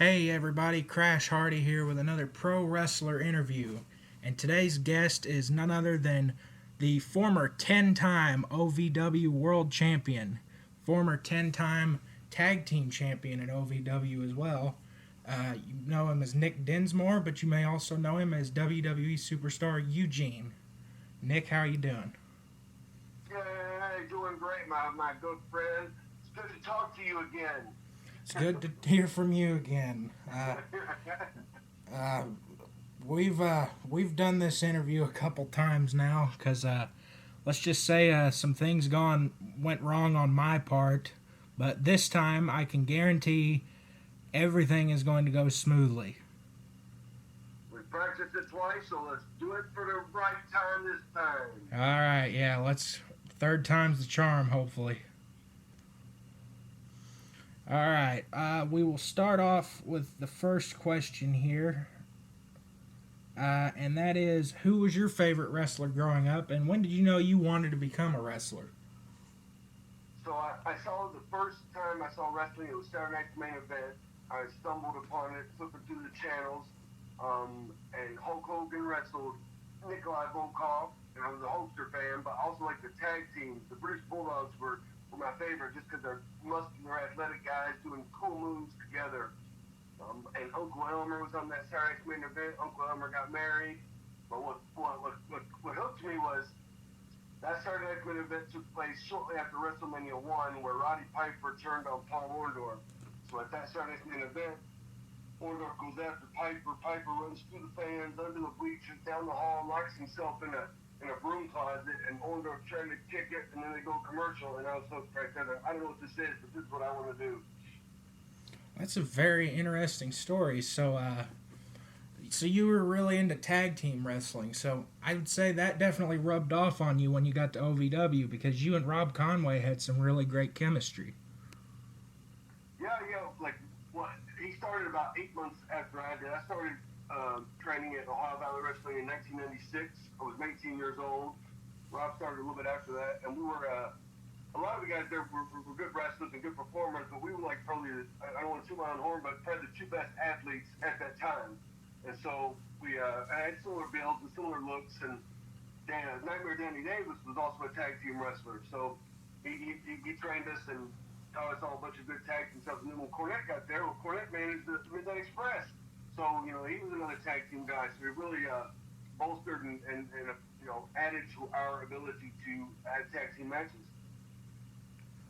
Hey everybody, Crash Harty here with another pro wrestler interview. And today's guest is none other than the former 10-time OVW World Champion, former 10-time Tag Team Champion at OVW as well. You know him as Nick Dinsmore, but you may also know him as WWE superstar Eugene. Nick, how are you doing? Hey, doing great, my good friend. It's good to talk to you again. It's good to hear from you again. Uh, we've done this interview a couple times now because let's just say some things went wrong on my part, but this time I can guarantee everything is going to go smoothly. We practiced it twice, so let's do it for the right time this time. All right, yeah, let's. Third time's the charm, hopefully. All right, we will start off with the first question here. And that is, who was your favorite wrestler growing up, and when did you know you wanted to become a wrestler? So I saw the first time I saw wrestling, it was Saturday Night's Main Event. I stumbled upon it, flipping through the channels, and Hulk Hogan wrestled Nikolai Volkov, and I was a Hulkster fan, but I also like the tag teams. The British Bulldogs were my favorite just because they're muscular, athletic guys doing cool moves together. And Uncle Elmer was on that Saturday Night's Main Event. Uncle Elmer got married. But what hooked me was that Saturday Night's Main Event took place shortly after WrestleMania 1, where Roddy Piper turned on Paul Orndorff. So at that Saturday Night's Main Event, Orndorff goes after Piper. Piper runs through the fans, under the bleachers, down the hall, locks himself in a broom closet, and Orndorff trying to kick it, and then they go commercial, and I was hooked right there. I don't know what this is, but this is what I want to do. That's a very interesting story. So you were really into tag team wrestling. So I would say that definitely rubbed off on you when you got to OVW because you and Rob Conway had some really great chemistry. Yeah. He started about 8 months after I did. I started training at Ohio Valley Wrestling in 1996. I was 19 years old. Rob started a little bit after that, and we were a lot of the guys there were good wrestlers and good performers, but we were like probably, I don't want to toot my own horn, but probably the two best athletes at that time. And so we had similar builds and similar looks, and Nightmare Danny Davis was also a tag team wrestler. So he trained us and taught us all a bunch of good tag team stuff. And then when Cornette got there, Cornette managed the Midnight Express. So, he was another tag team guy. So he really bolstered and added to our ability to have tag team matches.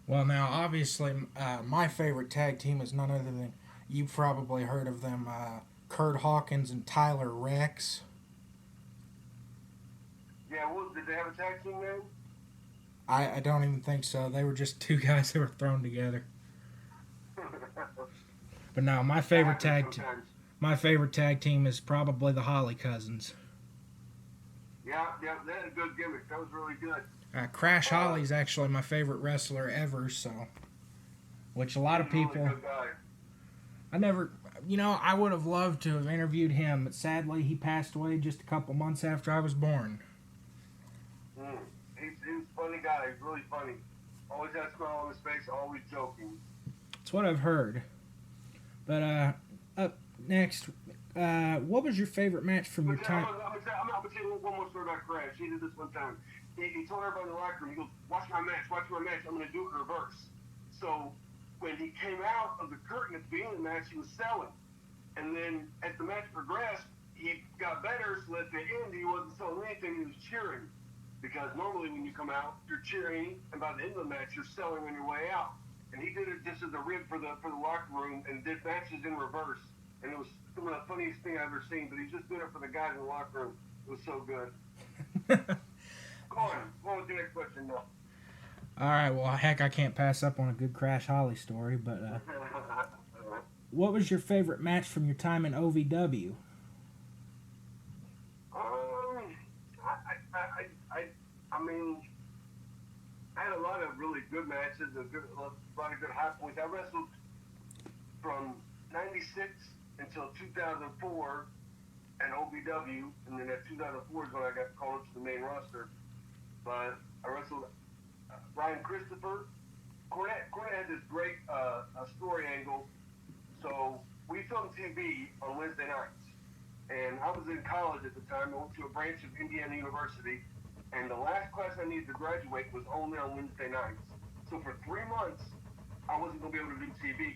Well, now, obviously, my favorite tag team is none other than, you've probably heard of them, Kurt Hawkins and Tyler Rex. Yeah, did they have a tag team name? I don't even think so. They were just two guys that were thrown together. But no, my favorite tag team is probably the Holly Cousins. Yeah, they had a good gimmick. That was really good. Crash Holly's actually my favorite wrestler ever, which a lot of people. Really good guy. I would have loved to have interviewed him, but sadly he passed away just a couple months after I was born. He's a funny guy. He's really funny. Always had a smile on his face, always joking. That's what I've heard. But up next, what was your favorite match from your time? I'm gonna tell you one more story about Crash. He did this one time. He told everybody in the locker room, he goes, watch my match, I'm going to do it in reverse. So when he came out of the curtain at the beginning of the match, he was selling. And then as the match progressed, he got better, so at the end he wasn't selling anything, he was cheering. Because normally when you come out, you're cheering, and by the end of the match, you're selling on your way out. And he did it just as a rib for the locker room and did matches in reverse. And it was some of the funniest thing I've ever seen, but he's just doing it for the guys in the locker room. It was so good. Go on with the next question now. All right, well, heck, I can't pass up on a good Crash Holly story, but what was your favorite match from your time in OVW? I had a lot of really good matches, a lot of good high points. I wrestled from 96 until 2004 at OVW, and then at 2004 is when I got called up to the main roster. But I wrestled Brian Christopher. Cornette had this great story angle. So we filmed TV on Wednesday nights. And I was in college at the time. I went to a branch of Indiana University. And the last class I needed to graduate was only on Wednesday nights. So for 3 months, I wasn't going to be able to do TV.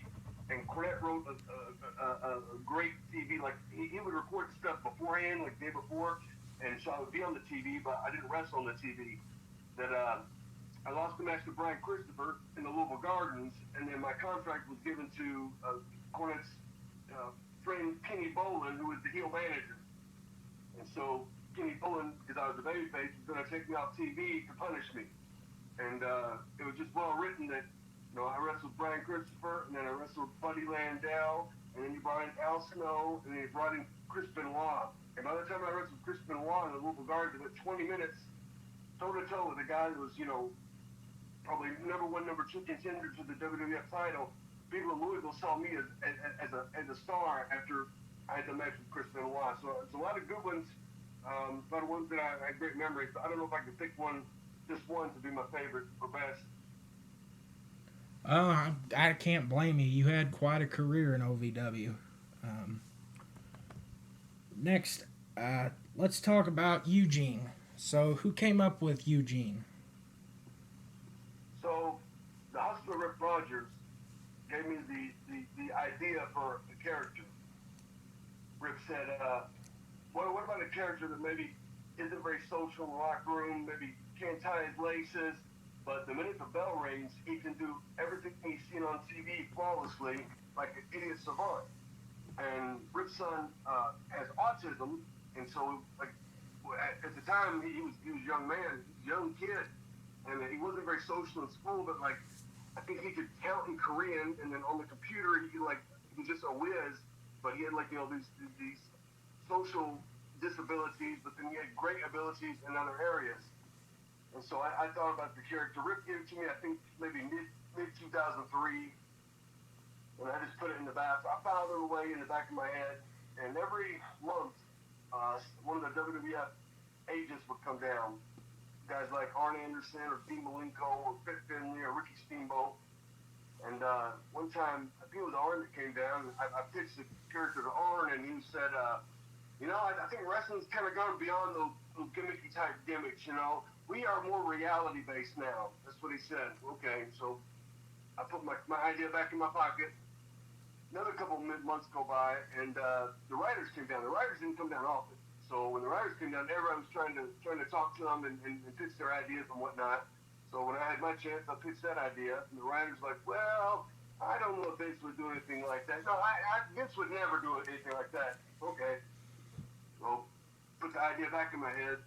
And Cornette wrote a great TV. Like, he would record stuff beforehand, like the day before. And so I would be on the TV, but I didn't wrestle on the TV. That I lost the match to Brian Christopher in the Louisville Gardens, and then my contract was given to Cornette's friend Kenny Bolin, who was the heel manager. And so Kenny Bolin, because I was a babyface, was going to take me off TV to punish me. And it was just well written that, you know, I wrestled Brian Christopher, and then I wrestled Buddy Landau, and then you brought in Al Snow, and then you brought in Chris Benoit. And by the time I wrestled Chris Benoit in the Louisville Gardens, it was 20 minutes toe-to-toe with a guy that was, you know, probably number 1, number 2 contender to the WWF title. People in Louisville saw me as a star after I had the match with Chris Benoit. So it's a lot of good ones, a lot of ones that I had great memories. But I don't know if I can pick just one to be my favorite or best. Oh, I can't blame you. You had quite a career in OVW. Next, let's talk about Eugene. So, who came up with Eugene? So, the Hustler Rick Rogers gave me the idea for a character. Rick said, what about a character that maybe isn't very social in the locker room, maybe can't tie his laces, but the minute the bell rings, he can do everything he's seen on TV flawlessly, like an idiot savant. And Rick's son has autism, and so like at the time he was a young man, young kid, and he wasn't very social in school, but like I think he could count in Korean, and then on the computer he was just a whiz, but he had like, you know, these social disabilities, but then he had great abilities in other areas. And so I thought about the character. Rick gave it to me, I think maybe mid 2003, and I just put it in the back. I filed it away in the back of my head, and every month one of the WWF agents would come down. Guys like Arn Anderson or Dean Malenko or Fit Finley or Ricky Steamboat. And one time, I think it was Arn that came down, and I pitched the character to Arn, and he said, you know, I think wrestling's kind of gone beyond those gimmicky type gimmicks, you know. We are more reality based now. That's what he said. Okay, so I put my idea back in my pocket. Another couple months go by, and the writers came down. The writers didn't come down often. So when the writers came down, everyone was trying to talk to them and pitch their ideas and whatnot. So when I had my chance, I pitched that idea, and the writers were like, well, I don't know if Vince would do anything like that. No, Vince would never do anything like that. Okay. So put the idea back in my head,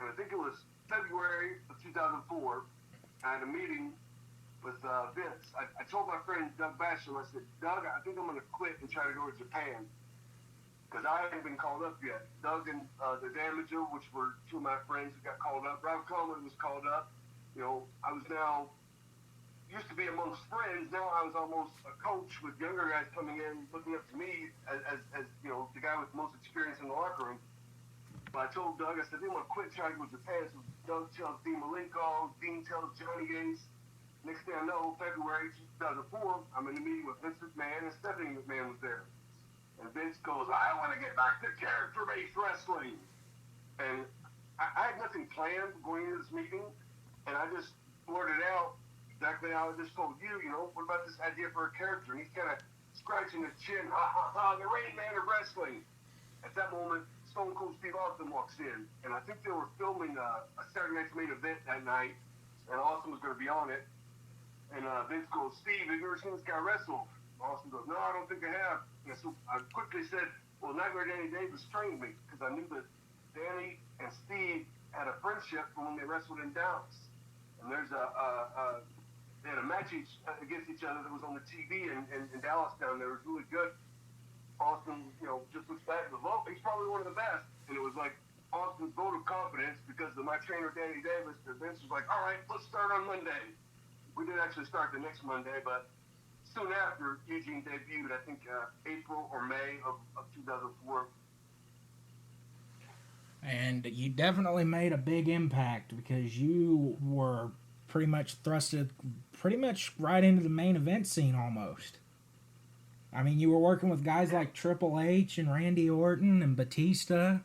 and I think it was February of 2004, I had a meeting with Vince. I told my friend Doug Basham, I said, Doug, I think I'm going to quit and try to go to Japan, because I hadn't been called up yet. Doug and the Damager, which were two of my friends who got called up. Rob Coleman was called up. You know, I was now, used to be amongst friends, now I was almost a coach with younger guys coming in, looking up to me as you know, the guy with the most experience in the locker room. But I told Doug, I said, they want to quit trying to go to Japan. So Doug tells Dean Malenko, Dean tells Johnny Ace. Next thing I know, February 2004, I'm in a meeting with Vince McMahon, and Stephanie McMahon was there. And Vince goes, I want to get back to character-based wrestling. And I had nothing planned going into this meeting, and I just blurted out exactly how I just told you, you know, what about this idea for a character? And he's kind of scratching his chin, ha ha ha, the Rain Man of wrestling. At that moment, Stone Cold Steve Austin walks in, and I think they were filming a Saturday Night's Main Event that night, and Austin was going to be on it. And Vince goes, Steve, have you ever seen this guy wrestle? Austin goes, no, I don't think I have. And so I quickly said, well, Nightmare Danny Davis trained me, because I knew that Danny and Steve had a friendship from when they wrestled in Dallas. And there's they had a match against each other that was on the TV in Dallas down there. It was really good. Austin, you know, just looks back and goes, well, he's probably one of the best. And it was like Austin's vote of confidence, because of my trainer, Danny Davis, that Vince was like, all right, let's start on Monday. We didn't actually start the next Monday, but soon after, Eugene debuted, I think April or May of 2004. And you definitely made a big impact, because you were pretty much thrusted pretty much right into the main event scene almost. I mean, you were working with guys like Triple H and Randy Orton and Batista.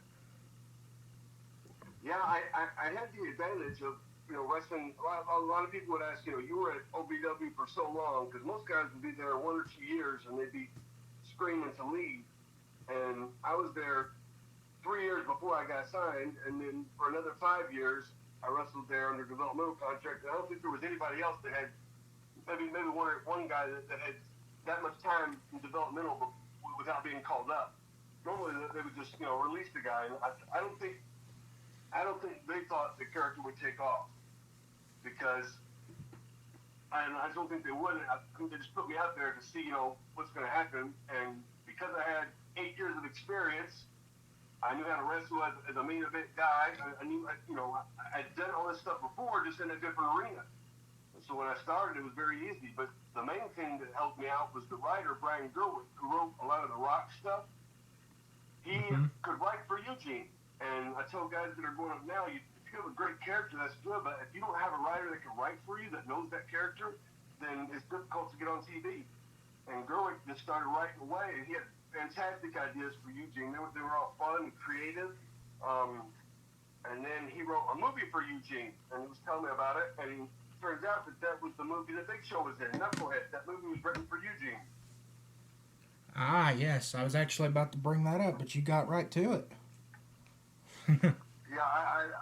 Yeah, I had the advantage of, wrestling. A lot of people would ask, you were at OVW for so long, because most guys would be there 1 or 2 years and they'd be screaming to leave. And I was there 3 years before I got signed, and then for another 5 years, I wrestled there under developmental contract. And I don't think there was anybody else that had, maybe one guy that had that much time in developmental without being called up. Normally they would just, release the guy. And I don't think they thought the character would take off, because I don't think they would. I think they just put me out there to see, what's going to happen. And because I had 8 years of experience, I knew how to wrestle as a main event guy. I knew, I'd done all this stuff before, just in a different arena. And so when I started, it was very easy. But the main thing that helped me out was the writer, Brian Gerwick, who wrote a lot of the Rock stuff. He could write for Eugene. And I tell guys that are going up now, if you have a great character, that's good. But if you don't have a writer that can write for you, that knows that character, then it's difficult to get on TV. And Gerwick just started writing away. And he had fantastic ideas for Eugene. They were all fun and creative. And then he wrote a movie for Eugene, and he was telling me about it. And it turns out that was the movie that Big Show was in, Knucklehead. That movie was written for Eugene. Ah, yes. I was actually about to bring that up, but you got right to it. Yeah,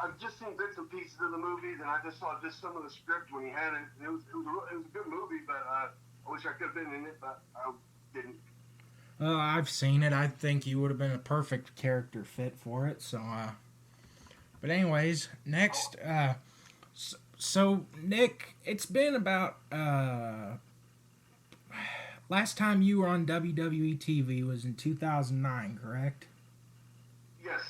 I've just seen bits and pieces of the movies, and I just saw some of the script when he had it. It was a good movie, but I wish I could have been in it, but I didn't. I've seen it. I think you would have been a perfect character fit for it. So, but anyways, next. So Nick, it's been about last time you were on WWE TV was in 2009, correct? Yes.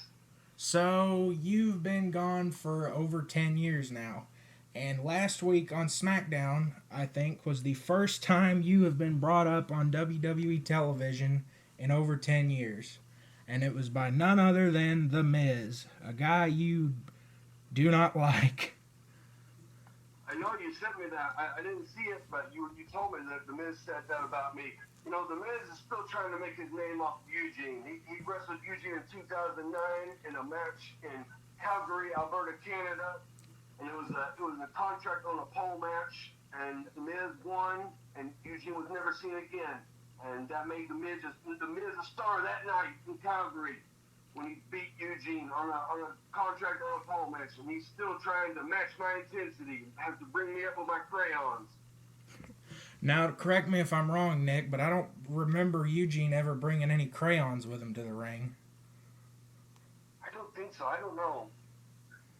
So you've been gone for over 10 years now. And last week on SmackDown, I think, was the first time you have been brought up on WWE television in over 10 years. And it was by none other than The Miz, a guy you do not like. I know you sent me that. I didn't see it, but you told me that The Miz said that about me. The Miz is still trying to make his name off of Eugene. He wrestled Eugene in 2009 in a match in Calgary, Alberta, Canada, and it was a contract on a pole match, and The Miz won, and Eugene was never seen again, and that made The Miz a star that night in Calgary when he beat Eugene on a contract on a pole match, and he's still trying to match my intensity and have to bring me up with my crayons. Now, correct me if I'm wrong, Nick, but I don't remember Eugene ever bringing any crayons with him to the ring. I don't think so. I don't know.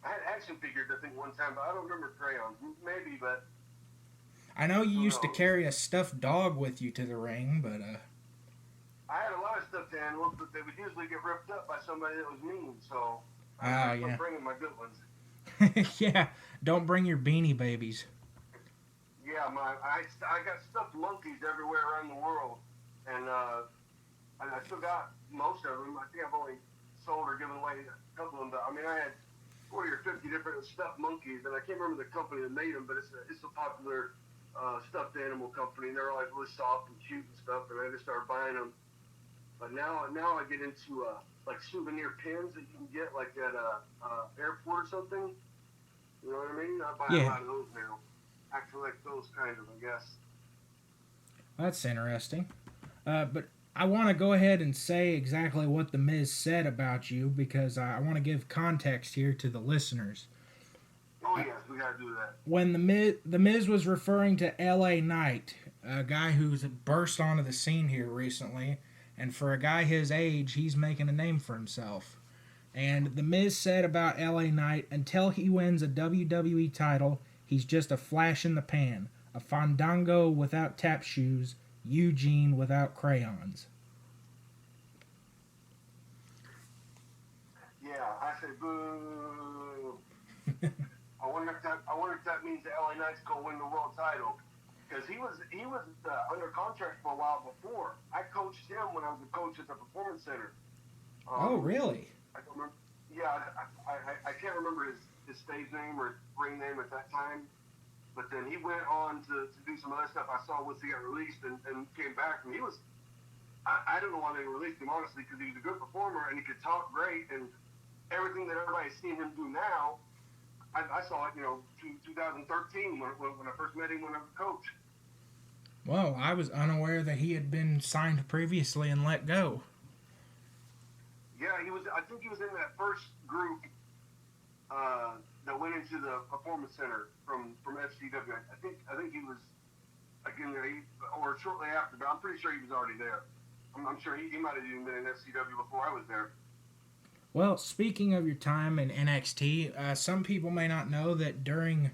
I had action figures, I think, one time, but I don't remember crayons. Maybe, but... I know you used to carry a stuffed dog with you to the ring, but... I had a lot of stuffed animals, but they would usually get ripped up by somebody that was mean, so... I'm bringing my good ones. Yeah, don't bring your Beanie Babies. Yeah, I got stuffed monkeys everywhere around the world, and I still got most of them. I think I've only sold or given away a couple of them, but I mean, I had 40 or 50 different stuffed monkeys, and I can't remember the company that made them, but it's a popular stuffed animal company, and they're always really soft and cute and stuff, and I just started buying them. But now I get into like souvenir pins that you can get like at a airport or something. You know what I mean? I buy a lot of those now. I collect those kind of, I guess. That's interesting. But I want to go ahead and say exactly what The Miz said about you, because I want to give context here to the listeners. Oh, yes, we got to do that. When the Miz was referring to L.A. Knight, a guy who's burst onto the scene here recently, and for a guy his age, he's making a name for himself. And The Miz said about L.A. Knight, until he wins a WWE title, he's just a flash in the pan, a Fandango without tap shoes, Eugene without crayons. Yeah, I say boo. I wonder if that means that LA Knight's gonna win the world title, because he was under contract for a while before. I coached him when I was a coach at the Performance Center. Oh, really? I don't remember. Yeah, I can't remember his stage name or ring name at that time. But then he went on to do some other stuff I saw once he got released and came back. And he was I don't know why they released him, honestly, because he was a good performer and he could talk great, and everything that everybody's seen him do now, I saw it, 2013 when I first met him when I was a coach. Well, I was unaware that he had been signed previously and let go. Yeah, he was. I think he was in that first group that went into the performance center from FCW. I think he was again or shortly after, but I'm pretty sure he was already there. I'm sure he might have even been in FCW before I was there. Well, speaking of your time in NXT, some people may not know that during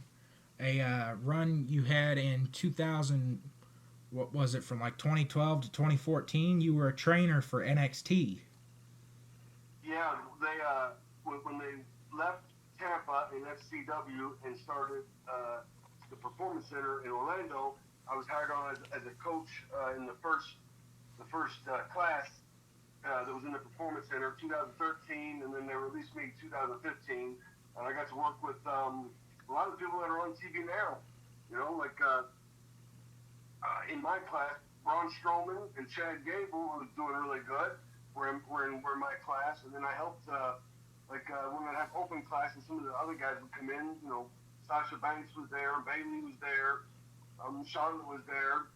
a run you had in 2000, what was it, from like 2012 to 2014, you were a trainer for NXT. Yeah, they when they left Tampa in FCW and started the Performance Center in Orlando, I was hired on as a coach in the first class that was in the Performance Center 2013, and then they released me 2015, and I got to work with a lot of the people that are on TV now. Like in my class, Braun Strowman and Chad Gable, who was doing really good, were in my class, and then I helped when I have open classes, some of the other guys would come in. Sasha Banks was there, Bayley was there, Charlotte was there,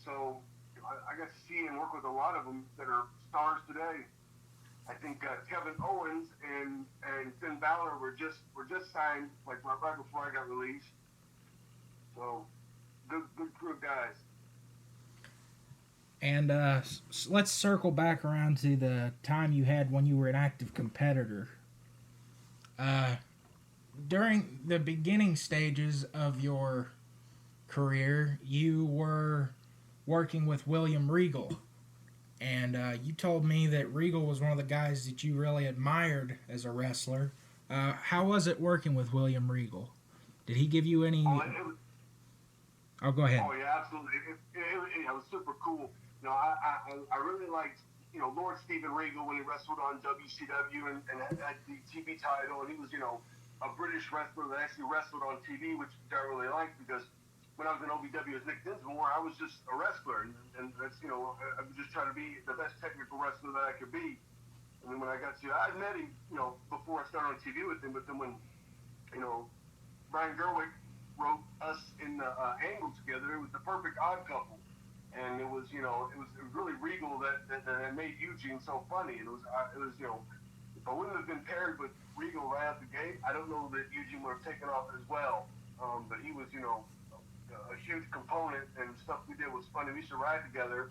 so I got to see and work with a lot of them that are stars today. I think Kevin Owens and Finn Balor were just signed like right before I got released. So good crew of guys. And let's circle back around to the time you had when you were an active competitor. During the beginning stages of your career, you were working with William Regal. And you told me that Regal was one of the guys that you really admired as a wrestler. How was it working with William Regal? Did he give you any... Oh, go ahead. Oh, yeah, absolutely. It was super cool. I really liked, Lord Steven Regal when he wrestled on WCW and had the TV title. And he was, a British wrestler that actually wrestled on TV, which I really liked because when I was in OVW as Nick Dinsmore, I was just a wrestler. And that's, I was just trying to be the best technical wrestler that I could be. And then when I got to, I met him, before I started on TV with him, but then when, Brian Gerwick wrote us in the Angle together, it was the perfect odd couple. And it was, it was really Regal that made Eugene so funny. And it was, if I wouldn't have been paired with Regal right out the gate, I don't know that Eugene would have taken off as well. But he was, a huge component, and stuff we did was funny. We used to ride together,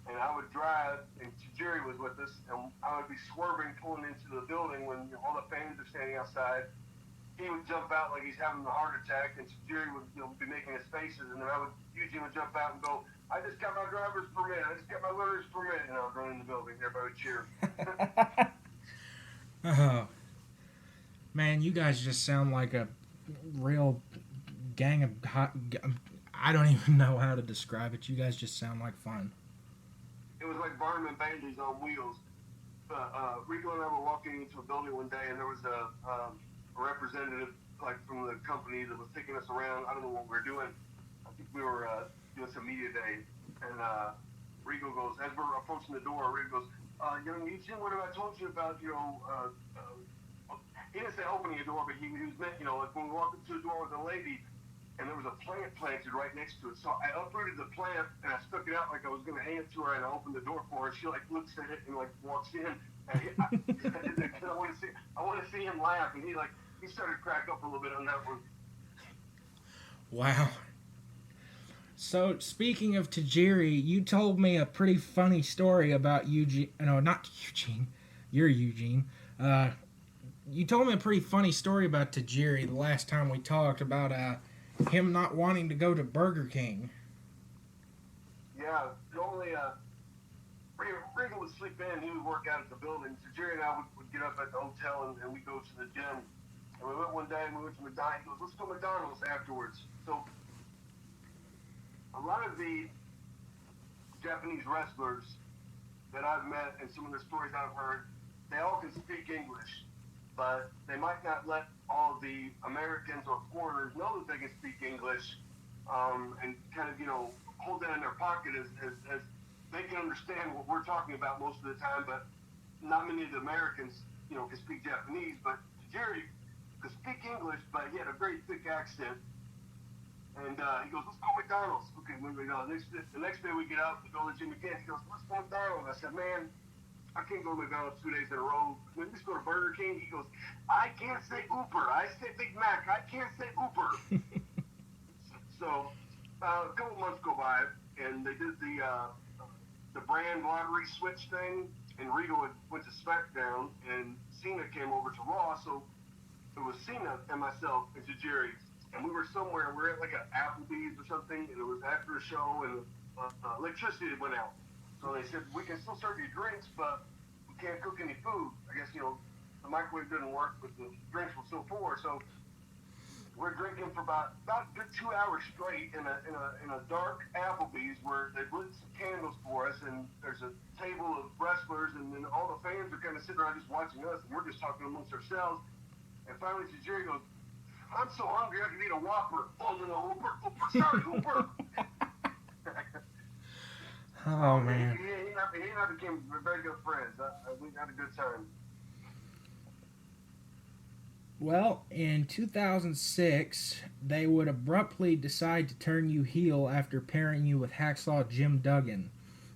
and I would drive, and Tajiri was with us, and I would be swerving, pulling into the building when all the fans are standing outside. He would jump out like he's having a heart attack, and Tajiri would be making his faces, and then Eugene would jump out and go, "I just got my driver's permit. I just got my learner's permit." And I was running the building. Everybody would cheer. Oh, man, you guys just sound like a real gang of hot... I don't even know how to describe it. You guys just sound like fun. It was like Barnum and Bailey's on wheels. Rico and I were walking into a building one day, and there was a representative from the company that was taking us around. I don't know what we were doing. I think we were doing some media day, and Rico goes, as we're approaching the door, Rico goes, "Young Eugene, what have I told you about, he didn't say opening a door, but he was meant, like when we walked into the door with a lady, and there was a plant planted right next to it. So I uprooted the plant, and I stuck it out like I was going to hand it to her, and I opened the door for her. She, looks at it and, walks in. And I want to see him laugh, and he started to crack up a little bit on that one. Wow. So, speaking of Tajiri, you told me a pretty funny story about Eugene. No, not Eugene. You're Eugene. You told me a pretty funny story about Tajiri the last time we talked about him not wanting to go to Burger King. Yeah, normally Regal would sleep in, he would work out at the building. Tajiri and I would get up at the hotel and we'd go to the gym. And we went one day and we went to McDonald's. He goes, "Let's go to McDonald's afterwards." So a lot of the Japanese wrestlers that I've met and some of the stories I've heard, they all can speak English, but they might not let all of the Americans or foreigners know that they can speak English, and kind of, hold that in their pocket as they can understand what we're talking about most of the time, but not many of the Americans, can speak Japanese. But Jerry could speak English, but he had a very thick accent. And he goes, let's go to McDonald's. Okay, when we go. The next day we get out, we go to Jimmy Cann's. He goes, let's go to McDonald's. I said, man, I can't go to McDonald's 2 days in a row. Let's go to Burger King. He goes, I can't say Uber. I say Big Mac. I can't say Uber. So a couple months go by, and they did the brand lottery switch thing, and Regal went to SmackDown, and Cena came over to Raw. So it was Cena and myself and Tajiri, and we were somewhere. We were at like an Applebee's or something, and it was after a show, and electricity went out. So they said, we can still serve you drinks, but we can't cook any food. I guess, the microwave didn't work, but the drinks were still pour. So we're drinking for about a good 2 hours straight in a dark Applebee's where they lit some candles for us, and there's a table of wrestlers, and then all the fans are kind of sitting around just watching us, and we're just talking amongst ourselves. And finally, Jerry goes, I'm so hungry I can eat a Whopper. Oh, no, Uber, sorry, Uber. Oh, man. He and I became very good friends. We had a good time. Well, in 2006, they would abruptly decide to turn you heel after pairing you with Hacksaw Jim Duggan.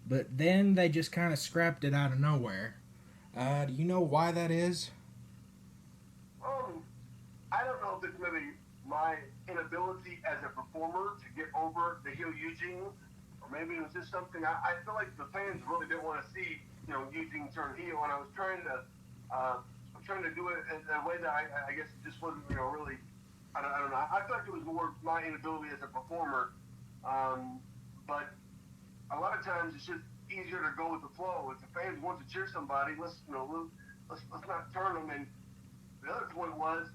But then they just kind of scrapped it out of nowhere. Do you know why that is? I don't know if it's maybe my inability as a performer to get over the heel Eugene, or maybe it was just something. I feel like the fans really didn't want to see, Eugene turn heel, and I was trying to do it in a way that I guess it just wasn't, really. I don't know. I feel like it was more my inability as a performer, but a lot of times it's just easier to go with the flow. If the fans want to cheer somebody, let's not turn them. And the other point was,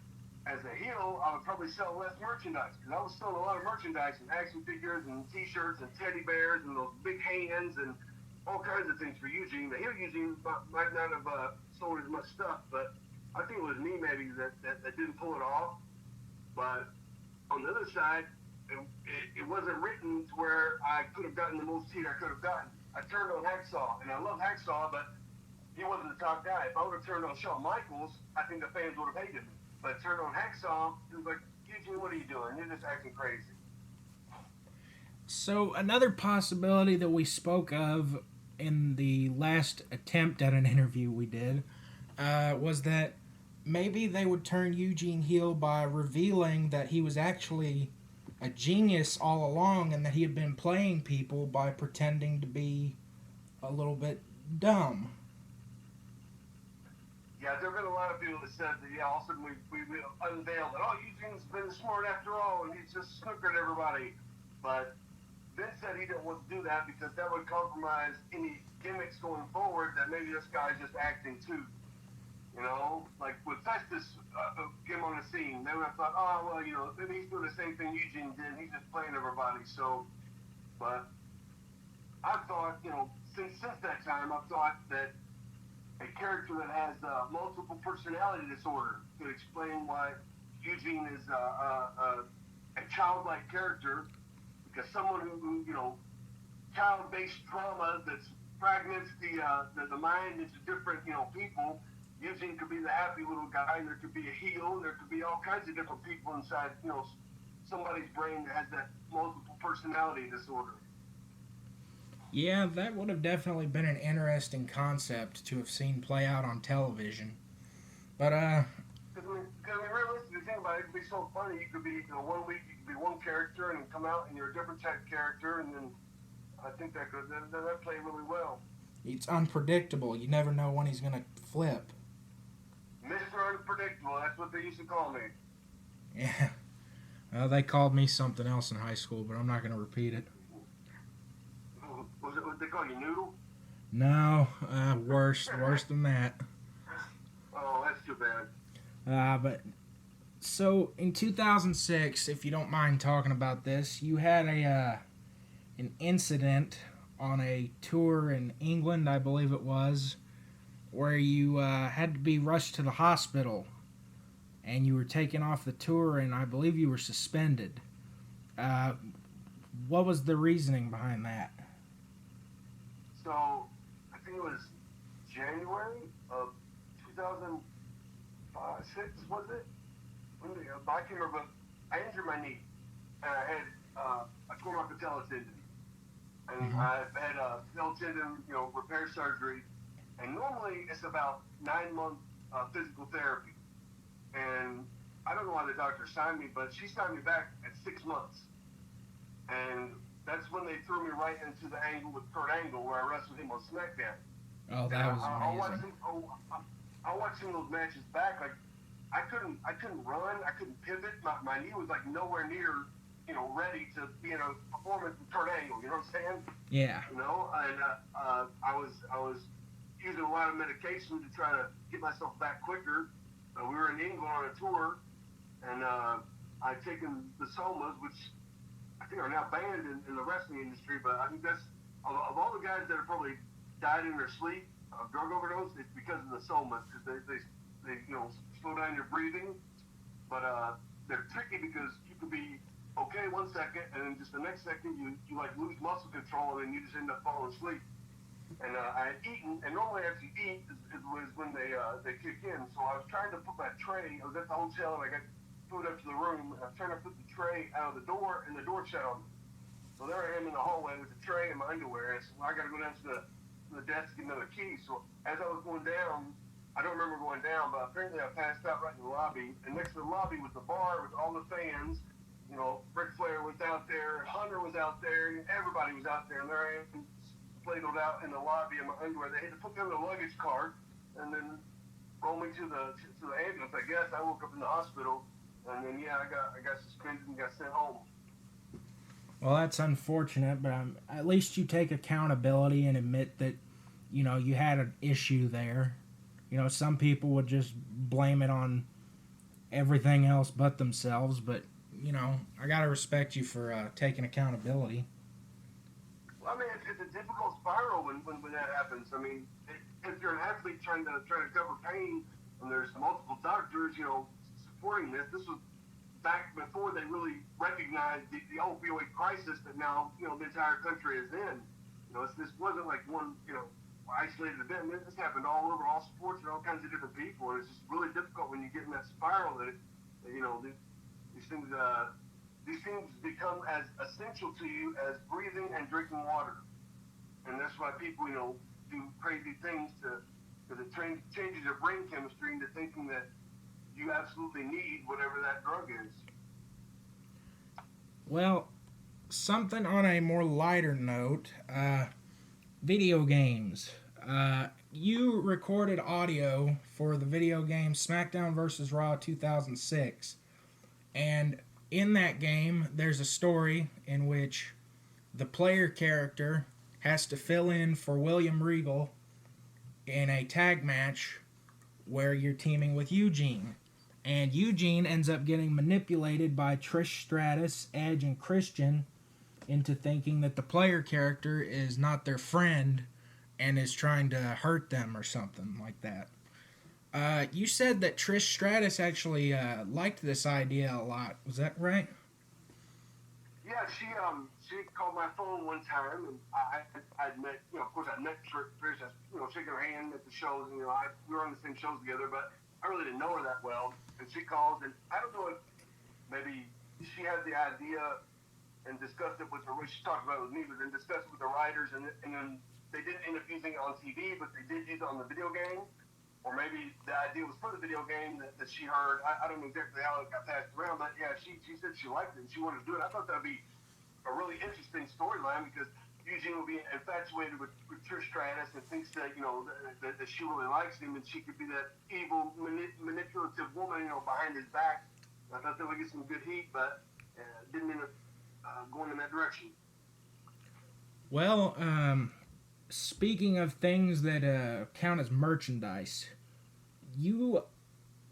as a heel, I would probably sell less merchandise, because I was selling a lot of merchandise and action figures and T-shirts and teddy bears and those big hands and all kinds of things for Eugene. The heel Eugene might not have sold as much stuff, but I think it was me maybe that didn't pull it off. But on the other side, it wasn't written to where I could have gotten the most heat I could have gotten. I turned on Hacksaw, and I love Hacksaw, but he wasn't the top guy. If I would have turned on Shawn Michaels, I think the fans would have hated me. But turned on Hacksaw, he was like, Eugene, what are you doing? You're just acting crazy. So another possibility that we spoke of in the last attempt at an interview we did was that maybe they would turn Eugene heel by revealing that he was actually a genius all along, and that he had been playing people by pretending to be a little bit dumb. Yeah, there have been a lot of people that said that, all of a sudden we unveiled that, Eugene's been smart after all, and he's just snookered everybody. But Vince said he didn't want to do that because that would compromise any gimmicks going forward, that maybe this guy's just acting too. Like with Festus came on the scene, then I thought, maybe he's doing the same thing Eugene did, he's just playing everybody. So, but I thought, since that time, I've thought that a character that has multiple personality disorder could explain why Eugene is a childlike character, because someone who child-based trauma that's fragments the mind into different people. Eugene could be the happy little guy, and there could be a heel, there could be all kinds of different people inside somebody's brain that has that multiple personality disorder. Yeah, that would have definitely been an interesting concept to have seen play out on television. But, Because realistically, think about it, it'd be so funny. You could be, 1 week you could be one character, and then come out and you're a different type of character, and then I think that played really well. It's unpredictable. You never know when he's going to flip. Mr. Unpredictable, that's what they used to call me. Yeah. They called me something else in high school, but I'm not going to repeat it. What they call you, Noodle? No, worse than that. Oh, that's too bad. But so in 2006, if you don't mind talking about this, you had an incident on a tour in England, I believe it was, where you had to be rushed to the hospital, and you were taken off the tour, and I believe you were suspended. What was the reasoning behind that? So I think it was January of 2006, was it? I can't remember, but I injured my knee, and I had I tore my patella tendon, and Mm-hmm. I've had a patella tendon, repair surgery, and normally it's about 9 month physical therapy, and I don't know why the doctor signed me, but she signed me back at 6 months, and that's when they threw me right into the angle with Kurt Angle where I wrestled him on SmackDown. Oh, And that was I watched amazing. him. I watched some of those matches back. Like I couldn't run. I couldn't pivot. My knee was like nowhere near, ready to be in a performance with Kurt Angle. You know what I'm saying? Yeah. And I was using a lot of medication to try to get myself back quicker. We were in England on a tour, and I'd taken the somas, which I think are now banned in the wrestling industry. But I think that's of all the guys that have probably died in their sleep of drug overdose, it's because of the somas, because they slow down your breathing. But they're tricky because you could be okay 1 second, and then just the next second you like lose muscle control, and then you just end up falling asleep. And I had eaten, and normally after you eat is when they kick in. So I was trying to put my tray. I was at the hotel, and I got food up to the room, and I was trying to put the tray out of the door, and the door shut on me. So there I am in the hallway with the tray and my underwear. And so I got to go down to the desk to get another key. So as I was going down, I don't remember going down, but apparently I passed out right in the lobby. And next to the lobby was the bar with all the fans. Ric Flair was out there, Hunter was out there, everybody was out there, and there I am splayed out in the lobby in my underwear. They had to put me on the luggage cart and then roll me to the ambulance. I guess I woke up in the hospital, and then I got suspended and got sent home. Well, that's unfortunate, but at least you take accountability and admit that, you had an issue there. Some people would just blame it on everything else but themselves, but, I got to respect you for taking accountability. Well, I mean, it's a difficult spiral when that happens. I mean, if you're an athlete trying to cover pain, and there's multiple doctors, supporting this. This was back before they really recognized the opioid crisis that now the entire country is in. This wasn't like one isolated event. This happened all over, all sports, and all kinds of different people. And it's just really difficult when you get in that spiral that these things become as essential to you as breathing and drinking water. And that's why people do crazy things because it changes your brain chemistry into thinking that you absolutely need whatever that drug is. Well, something on a more lighter note, video games. You recorded audio for the video game SmackDown vs. Raw 2006. And in that game, there's a story in which the player character has to fill in for William Regal in a tag match where you're teaming with Eugene. And Eugene ends up getting manipulated by Trish Stratus, Edge, and Christian into thinking that the player character is not their friend and is trying to hurt them or something like that. You said that Trish Stratus actually liked this idea a lot. Was that right? Yeah, she called my phone one time, and I'd met, of course I'd met Trish, shaking her hand at the shows, and we were on the same shows together, but I really didn't know her that well. And she calls, and I don't know if maybe she had the idea and discussed it with her. She talked about it with me, but then discussed it with the writers, and then they didn't end up using it on TV, but they did use it on the video game. Or maybe the idea was for the video game that she heard. I don't know exactly how it got passed around, but yeah, she said she liked it and she wanted to do it. I thought that would be a really interesting storyline because Eugene will be infatuated with Trish Stratus and thinks that that she really likes him, and she could be that evil manipulative woman behind his back. I thought that would get some good heat, but didn't end up going in that direction. Well, speaking of things that count as merchandise, you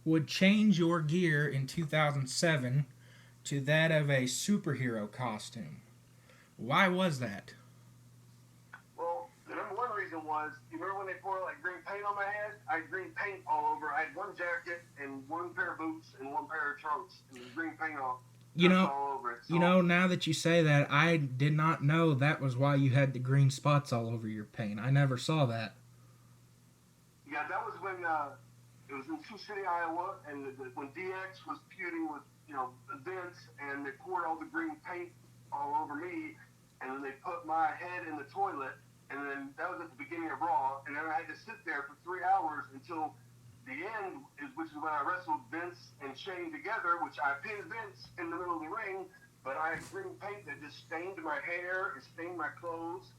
would change your gear in 2007 to that of a superhero costume. Why was that? Well, the number one reason was, you remember when they poured like green paint on my head? I had green paint all over. I had one jacket and one pair of boots and one pair of trunks and green paint on You dust know, all over it. So, you know, now that you say that, I did not know that was why you had the green spots all over your paint. I never saw that. yeah, that was when it was in Sioux City, Iowa, and when DX was feuding with Vince, and they poured all the green paint all over me, and then they put my head in the toilet, and then that was at the beginning of Raw, and then I had to sit there for 3 hours until the end, which is when I wrestled Vince and Shane together, which I pinned Vince in the middle of the ring, but I had green paint that just stained my hair and stained my clothes,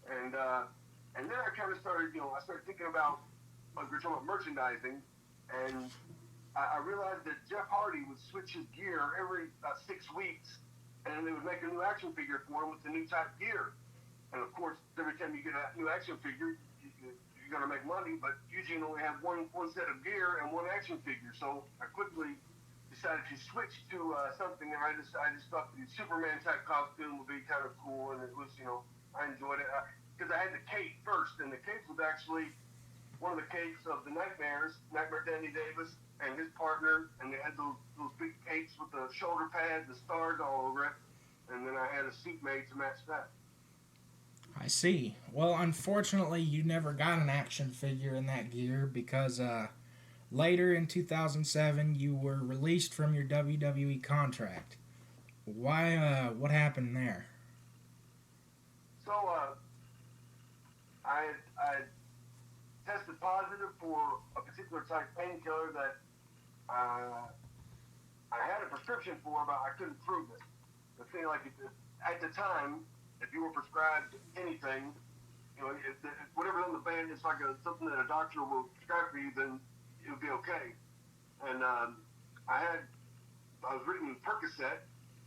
and then I kind of started, I started thinking about, like we're talking about merchandising, and I realized that Jeff Harty would switch his gear every 6 weeks, and they would make a new action figure for him with the new type gear. And of course, every time you get a new action figure, you're going to make money. But Eugene only had one set of gear and one action figure, so I quickly decided to switch to something, and I just thought the Superman type costume would be kind of cool, and it was, I enjoyed it because I had the cape first, and the cape was actually one of the capes of the Nightmare Danny Davis, and his partner, and they had those big capes with the shoulder pads, the stars all over it, and then I had a suit made to match that. I see. Well, unfortunately, you never got an action figure in that gear because later in 2007, you were released from your WWE contract. Why? What happened there? So I tested positive for a particular type painkiller that I had a prescription for, but I couldn't prove it. The thing, like at the time, if you were prescribed anything, if whatever's on the band is like something that a doctor will prescribe for you, then it would be okay. And I was written Percocet,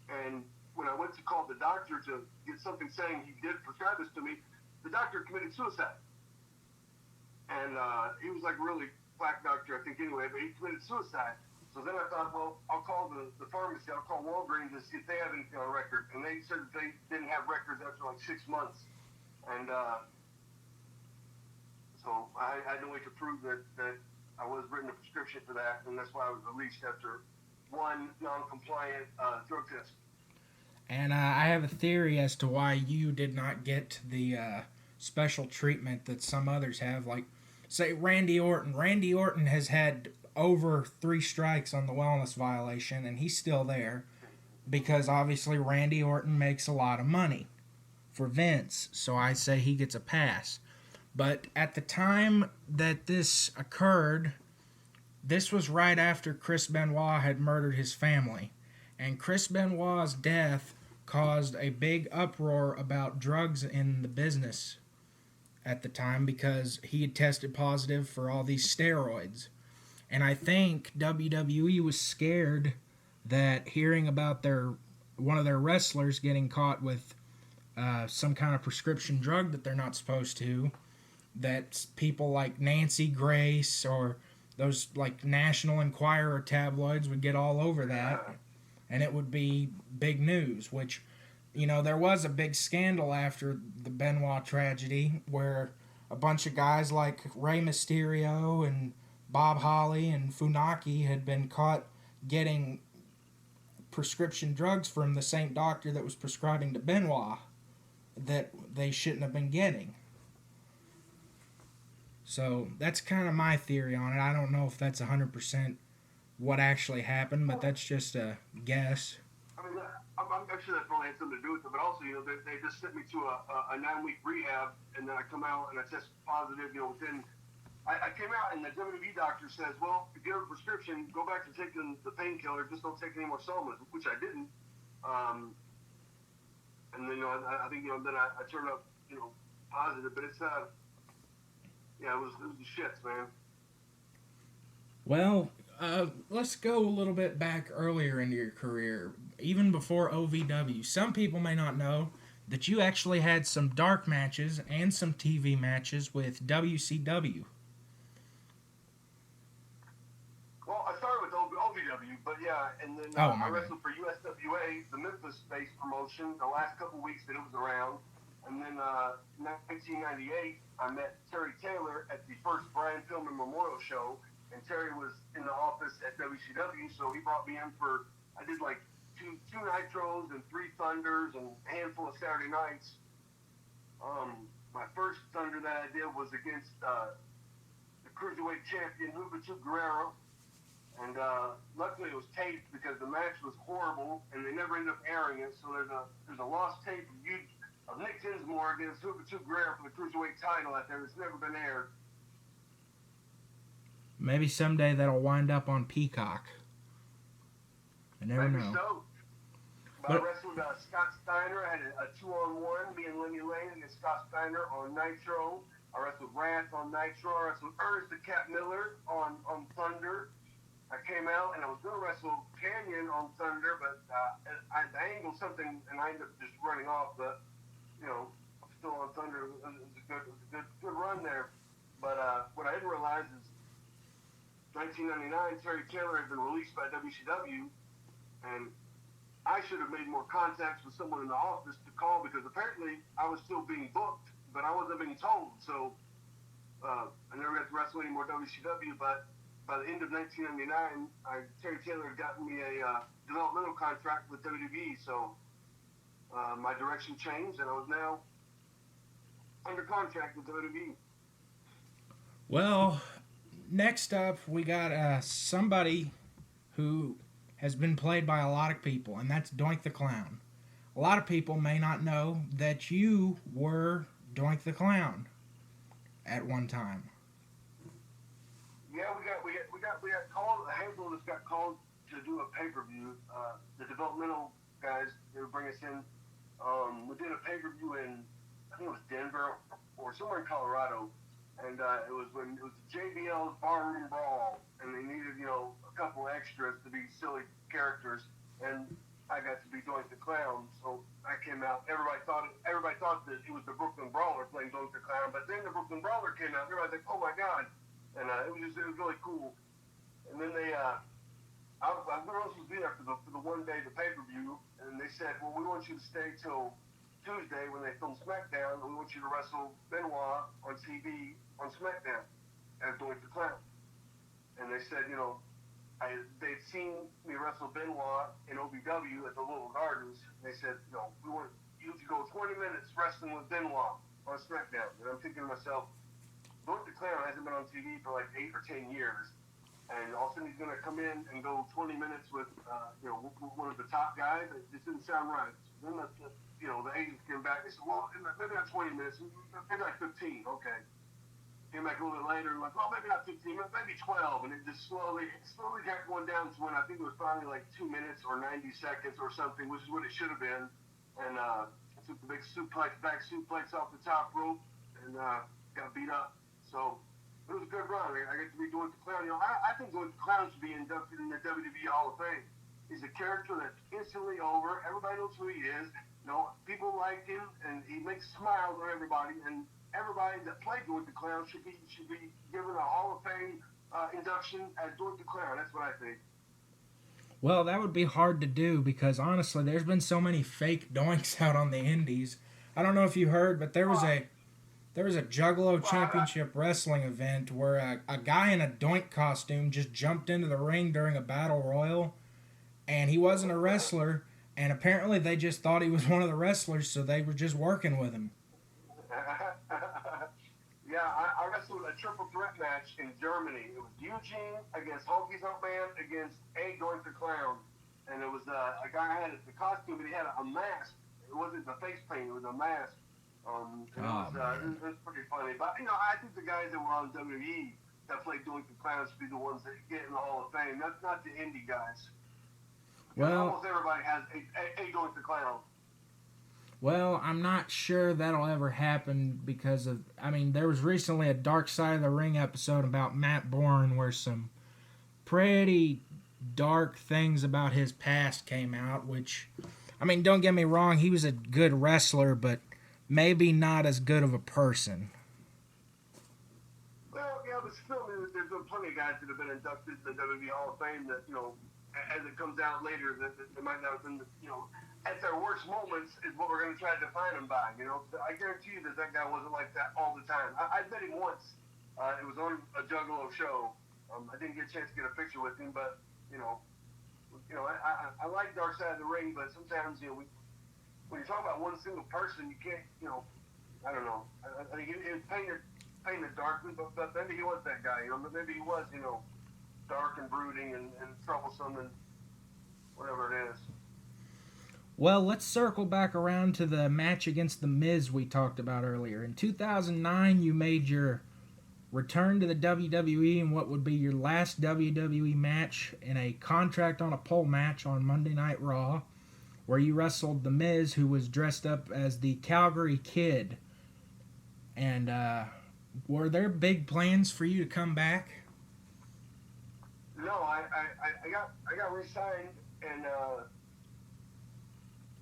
and when I went to call the doctor to get something saying he did prescribe this to me, the doctor committed suicide. And he was like a really black doctor, I think, anyway, but he committed suicide. So then I thought, well, I'll call the pharmacy, I'll call Walgreens to see if they have anything on record. And they said that they didn't have records after like 6 months. And so I had no way to prove that I was written a prescription for that, and that's why I was released after one non-compliant drug test. And I have a theory as to why you did not get the special treatment that some others have. Like, say, Randy Orton. Randy Orton has had over 3 strikes on the wellness violation, and he's still there because obviously Randy Orton makes a lot of money for Vince, so I say he gets a pass. But at the time that this occurred, this was right after Chris Benoit had murdered his family, and Chris Benoit's death caused a big uproar about drugs in the business at the time because he had tested positive for all these steroids. And I think WWE was scared that hearing about one of their wrestlers getting caught with some kind of prescription drug that they're not supposed to, that people like Nancy Grace or those like National Enquirer tabloids would get all over that, and it would be big news, which, there was a big scandal after the Benoit tragedy where a bunch of guys like Rey Mysterio and Bob Holly and Funaki had been caught getting prescription drugs from the same doctor that was prescribing to Benoit that they shouldn't have been getting. So that's kind of my theory on it. I don't know if that's 100% what actually happened, but that's just a guess. I mean, I'm sure that probably had something to do with it, but also, they just sent me to a 9-week rehab, and then I come out and I test positive, within. I came out and the WWE doctor says, well, if you have a prescription, go back to taking the painkiller, just don't take any more Somas, which I didn't. And then, I think, then I turned up, positive, but it's, yeah, it was the shits, man. Well, let's go a little bit back earlier into your career, even before OVW. Some people may not know that you actually had some dark matches and some TV matches with WCW. Well, I started with OVW, but yeah, and then I wrestled for USWA, the Memphis-based promotion, the last couple weeks that it was around. And then 1998, I met Terry Taylor at the first Brian Pillman Memorial Show, and Terry was in the office at WCW, so he brought me in I did like two Nitros and 3 Thunders and a handful of Saturday nights. My first Thunder that I did was against the Cruiserweight champion, Juventud Guerrero. And luckily it was taped because the match was horrible, and they never ended up airing it. So there's a lost tape of Nick Dinsmore against Juventud Guerrero for the Cruiserweight title out there that's never been aired. Maybe someday that'll wind up on Peacock. I never know. So. But I wrestled Scott Steiner. I had a 2-on-1, me and Lenny Lane against Scott Steiner on Nitro. I wrestled Wrath on Nitro. I wrestled Ernest the Cat Miller on Thunder. I came out and I was going to wrestle Canyon on Thunder, but I angled something and I ended up just running off. But I'm still on Thunder. It was a good run there. But what I didn't realize is 1999, Terry Taylor had been released by WCW, and I should have made more contacts with someone in the office to call, because apparently I was still being booked, but I wasn't being told. So I never got to wrestle any more WCW, but by the end of 1999, Terry Taylor had gotten me a developmental contract with WWE, so my direction changed, and I was now under contract with WWE. Well, next up, we got somebody who has been played by a lot of people, and that's Doink the Clown. A lot of people may not know that you were Doink the Clown at one time. Yeah, we got called. A handful of us got called to do a pay-per-view. The developmental guys, they would bring us in. We did a pay-per-view in, I think it was Denver or somewhere in Colorado, and it was the JBL's Barroom Brawl, and they needed a couple extras to be silly characters, and I got to be Doink the Clown. So I came out. Everybody thought that it was the Brooklyn Brawler playing Doink the Clown, but then the Brooklyn Brawler came out. And everybody's like, "Oh my God!" And it was really cool. And then I was supposed to be there for the one day, the pay-per-view, and they said, "Well, we want you to stay till Tuesday when they film SmackDown, and we want you to wrestle Benoit on TV on SmackDown as Doink the Clown." And they said, they'd seen me wrestle Benoit in OVW at the Little Gardens. They said, "We want you to go 20 minutes wrestling with Benoit on SmackDown." And I'm thinking to myself, Doink the Clown hasn't been on TV for like 8 or 10 years. And all of a sudden he's going to come in and go 20 minutes with, one of the top guys. It just didn't sound right. Then the agents came back. They said, "Well, maybe not 20 minutes, maybe like 15. Okay. Came back a little bit later, like, "Well, maybe not 15, maybe 12. And it just slowly got going down to when I think it was finally like 2 minutes or 90 seconds or something, which is what it should have been. And I took the big back suplex off the top rope, and got beat up. So it was a good run. I get to be Doink the Clown. I think Doink the Clown should be inducted in the WWE Hall of Fame. He's a character that's instantly over. Everybody knows who he is. People like him, and he makes smiles on everybody. And everybody that played Doink the Clown should be given a Hall of Fame induction as Doink the Clown. That's what I think. Well, that would be hard to do because honestly, there's been so many fake Doinks out on the indies. I don't know if you heard, but there was a Juggalo Championship Wrestling event where a guy in a Doink costume just jumped into the ring during a battle royal, and he wasn't a wrestler, and apparently they just thought he was one of the wrestlers, so they were just working with him. Yeah, I wrestled a triple threat match in Germany. It was Eugene against Honky's Hump Man against Doink the Clown, and it was a guy had the costume, but he had a mask. It wasn't the face paint; it was a mask. It was pretty funny. But, I think the guys that were on WWE that played Doink the Clown should be the ones that get in the Hall of Fame. That's not the indie guys. Well, almost everybody has a Doink the Clown. Well, I'm not sure that'll ever happen because of... there was recently a Dark Side of the Ring episode about Matt Bourne where some pretty dark things about his past came out, which... don't get me wrong, he was a good wrestler, but... maybe not as good of a person. Well, yeah, but still, there's been plenty of guys that have been inducted to the WWE Hall of Fame that, as it comes out later, that they might not have been, at their worst moments is what we're going to try to define them by, I guarantee you that guy wasn't like that all the time. I met him once. It was on a Juggalo show. I didn't get a chance to get a picture with him, but, I like Dark Side of the Ring, but sometimes when you talk about one single person, you can't, I don't know. I think he was painted darkly, but maybe he was that guy. Maybe he was, dark and brooding and troublesome and whatever it is. Well, let's circle back around to the match against The Miz we talked about earlier. In 2009, you made your return to the WWE in what would be your last WWE match in a contract on a pole match on Monday Night Raw, where you wrestled The Miz, who was dressed up as the Calgary Kid. And were there big plans for you to come back? No, I got re-signed, and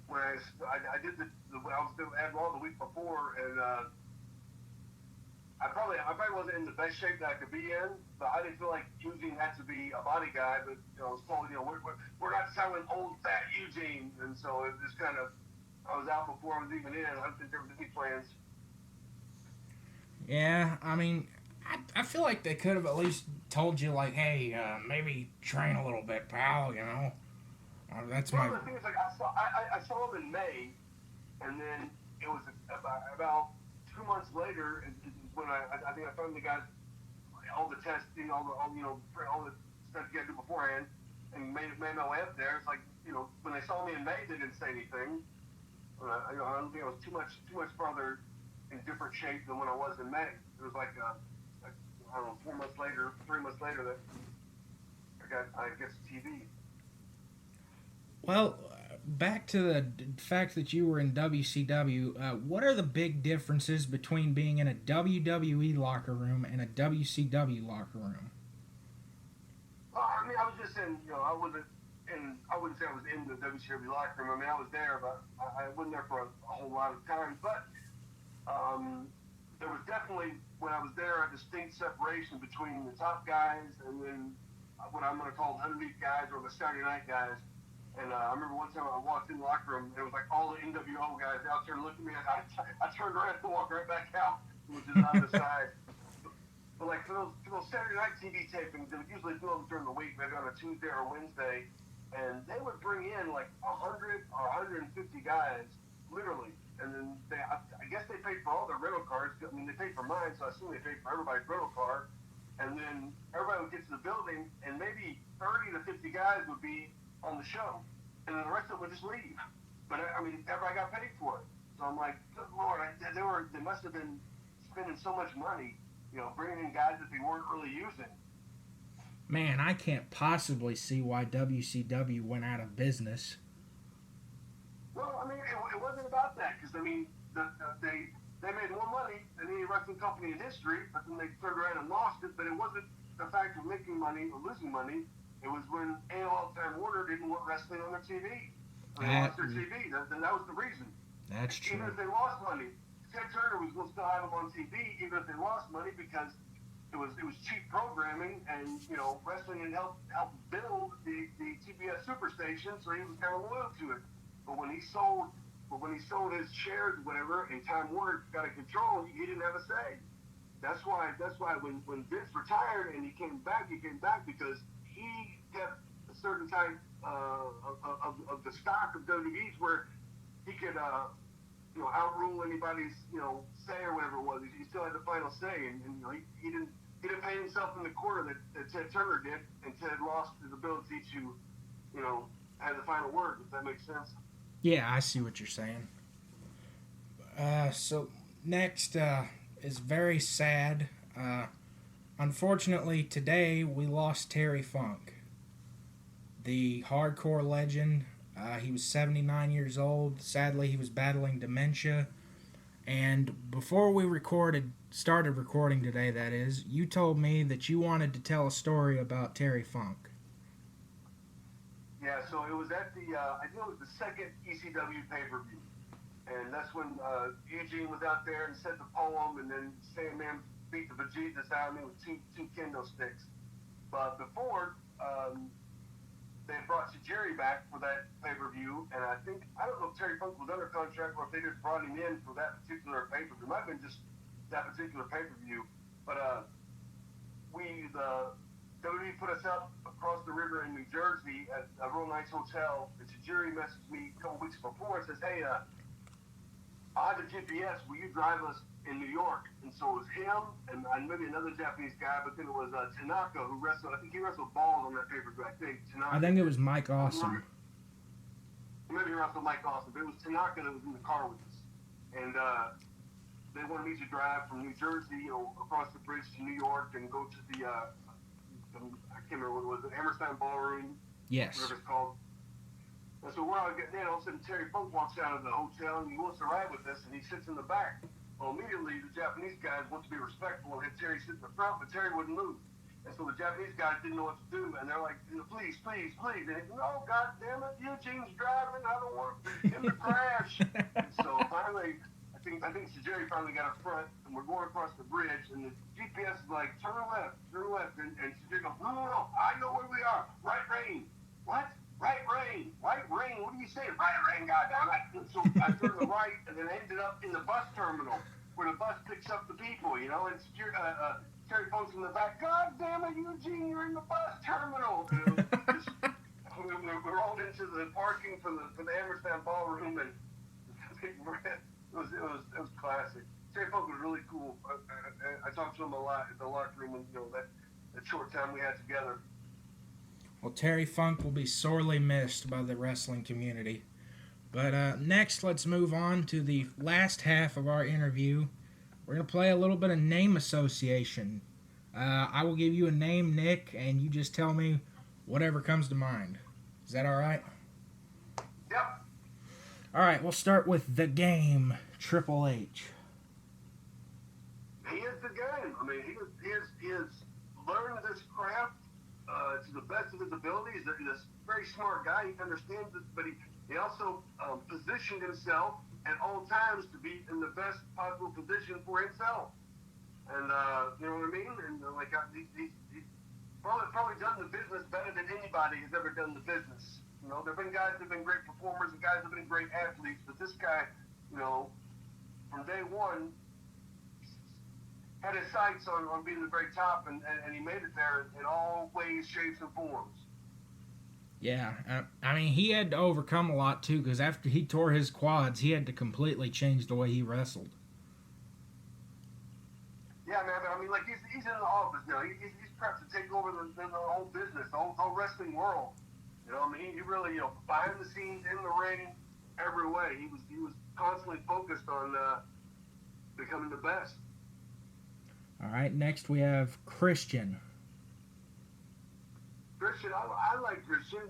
when I did I was at Raw the week before, and I probably wasn't in the best shape that I could be in, but I didn't feel like Eugene had to be a body guy. But I was told, we're not selling old fat Eugene, and so it just kind of, I was out before I was even in. I don't think there were any plans. Yeah, I mean, I feel like they could have at least told you, like, hey, maybe train a little bit, pal, that's One of the things, like, I saw him in May, and then it was about 2 months later is when I think I finally got all the testing, all the stuff you got to do beforehand, and made my way up there. It's like, when they saw me in May, they didn't say anything. I don't think I was too much farther in different shape than when I was in May. It was like I don't know, 4 months later, 3 months later that I guess TV. Well, back to the fact that you were in WCW, what are the big differences between being in a WWE locker room and a WCW locker room? I mean, I was just in, I wouldn't say I was in the WCW locker room. I mean, I was there, but I wasn't there for a whole lot of time. But there was definitely, when I was there, a distinct separation between the top guys and then what I'm going to call the underneath guys or the Saturday night guys. And I remember one time I walked in the locker room, and it was like all the NWO guys out there looking at me. I turned around and walked right back out, which is on the side. But like for those Saturday night TV tapings, they would usually do them during the week, maybe on a Tuesday or Wednesday, and they would bring in like 100 or 150 guys, literally. And then I guess they paid for all their rental cars. I mean, they paid for mine, so I assume they paid for everybody's rental car. And then everybody would get to the building, and maybe 30 to 50 guys would be on the show, and then the rest of them would just leave. But I mean, everybody got paid for it. So I'm like, good Lord, they must have been spending so much money, bringing in guys that they weren't really using. Man, I can't possibly see why WCW went out of business. Well, I mean, it wasn't about that, because I mean, they made more money than any wrestling company in history, but then they turned around and lost it. But it wasn't the fact of making money or losing money. It was when AOL Time Warner didn't want wrestling on their TV. They lost their TV. That was the reason. That's true. Even if they lost money, Ted Turner was going to still have them on TV, even if they lost money, because it was cheap programming, and wrestling had helped build the TBS Superstation, so he was kind of loyal to it. But when he sold his shares, or whatever, and Time Warner got in control, he didn't have a say. That's why when Vince retired and he came back because he kept a certain type of the stock of WWE's where he could outrule anybody's say or whatever it was. He still had the final say, and he didn't paint himself in the corner that Ted Turner did, and Ted lost his ability to have the final word. If that makes sense. Yeah, I see what you're saying. So next is very sad. Unfortunately, today we lost Terry Funk, the hardcore legend. He was 79 years old. Sadly, he was battling dementia. And before we started recording today, that is, you told me that you wanted to tell a story about Terry Funk. Yeah, so it was at I think it was the second ECW pay-per-view. And that's when Eugene was out there and said the poem, and then Sandman beat the bejesus out of me with two kendo sticks. But before, they brought Jerry back for that pay-per-view, and I don't know if Terry Funk was under contract or if they just brought him in for that particular pay-per-view. It might have been just that particular pay-per-view. But the WWE put us up across the River in New Jersey at a real nice hotel. The Tajiri messaged me a couple weeks before and says, hey, I have a GPS. Will you drive us in New York? And so it was him and maybe another Japanese guy, but then it was Tanaka who wrestled. I think he wrestled balls on that pay-per-view. I think it was Mike Awesome. Maybe he wrestled Mike Awesome, but it was Tanaka that was in the car with us. And they wanted me to drive from New Jersey, across the bridge to New York and go to the I can't remember what it was, the Hammerstein Ballroom. Yes. Whatever it's called. And so we're all getting in. All of a sudden, Terry Funk walks out of the hotel and he wants to ride with us, and he sits in the back. Well, immediately the Japanese guys want to be respectful and had Terry sit in the front, but Terry wouldn't move. And so the Japanese guys didn't know what to do, and they're like, please, please, please. And he's, no, God damn it, Eugene's driving. I don't want him to crash. And so finally, I think Jerry finally got up front, and we're going across the bridge, and the GPS is like, turn left, and Jerry goes, no, I know where we are. Right lane. What? Right lane. Right lane. What do you say? Right lane, goddammit. And so I turned to the right, and then ended up in the bus terminal, where the bus picks up the people, and Terry Funk's in the back. God damn it, Eugene, you're in the bus terminal. We rolled into the parking for the Hammerstein Ballroom, and it was classic. Terry Funk was really cool. I talked to him a lot at the locker room, and that short time we had together. Well, Terry Funk will be sorely missed by the wrestling community. But next, let's move on to the last half of our interview. We're going to play a little bit of name association. I will give you a name, Nick, and you just tell me whatever comes to mind. Is that all right? Yep. All right, we'll start with The Game, Triple H. He is the game. I mean, he has learned this craft to the best of his ability. He's a very smart guy. He understands it, but he also positioned himself at all times to be in the best possible position for himself. And you know what I mean? And he's probably done the business better than anybody has ever done the business. There have been guys that have been great performers and guys that have been great athletes, but this guy, from day one, had his sights on being the very top, and he made it there in all ways, shapes, and forms. Yeah, I mean, he had to overcome a lot, too, because after he tore his quads, he had to completely change the way he wrestled. Yeah, man, but I mean, he's in the office now. He's prepped to take over the whole business, the whole wrestling world. He really, behind the scenes, in the ring, every way. He was constantly focused on becoming the best. All right, next we have Christian. Christian, I like Christian,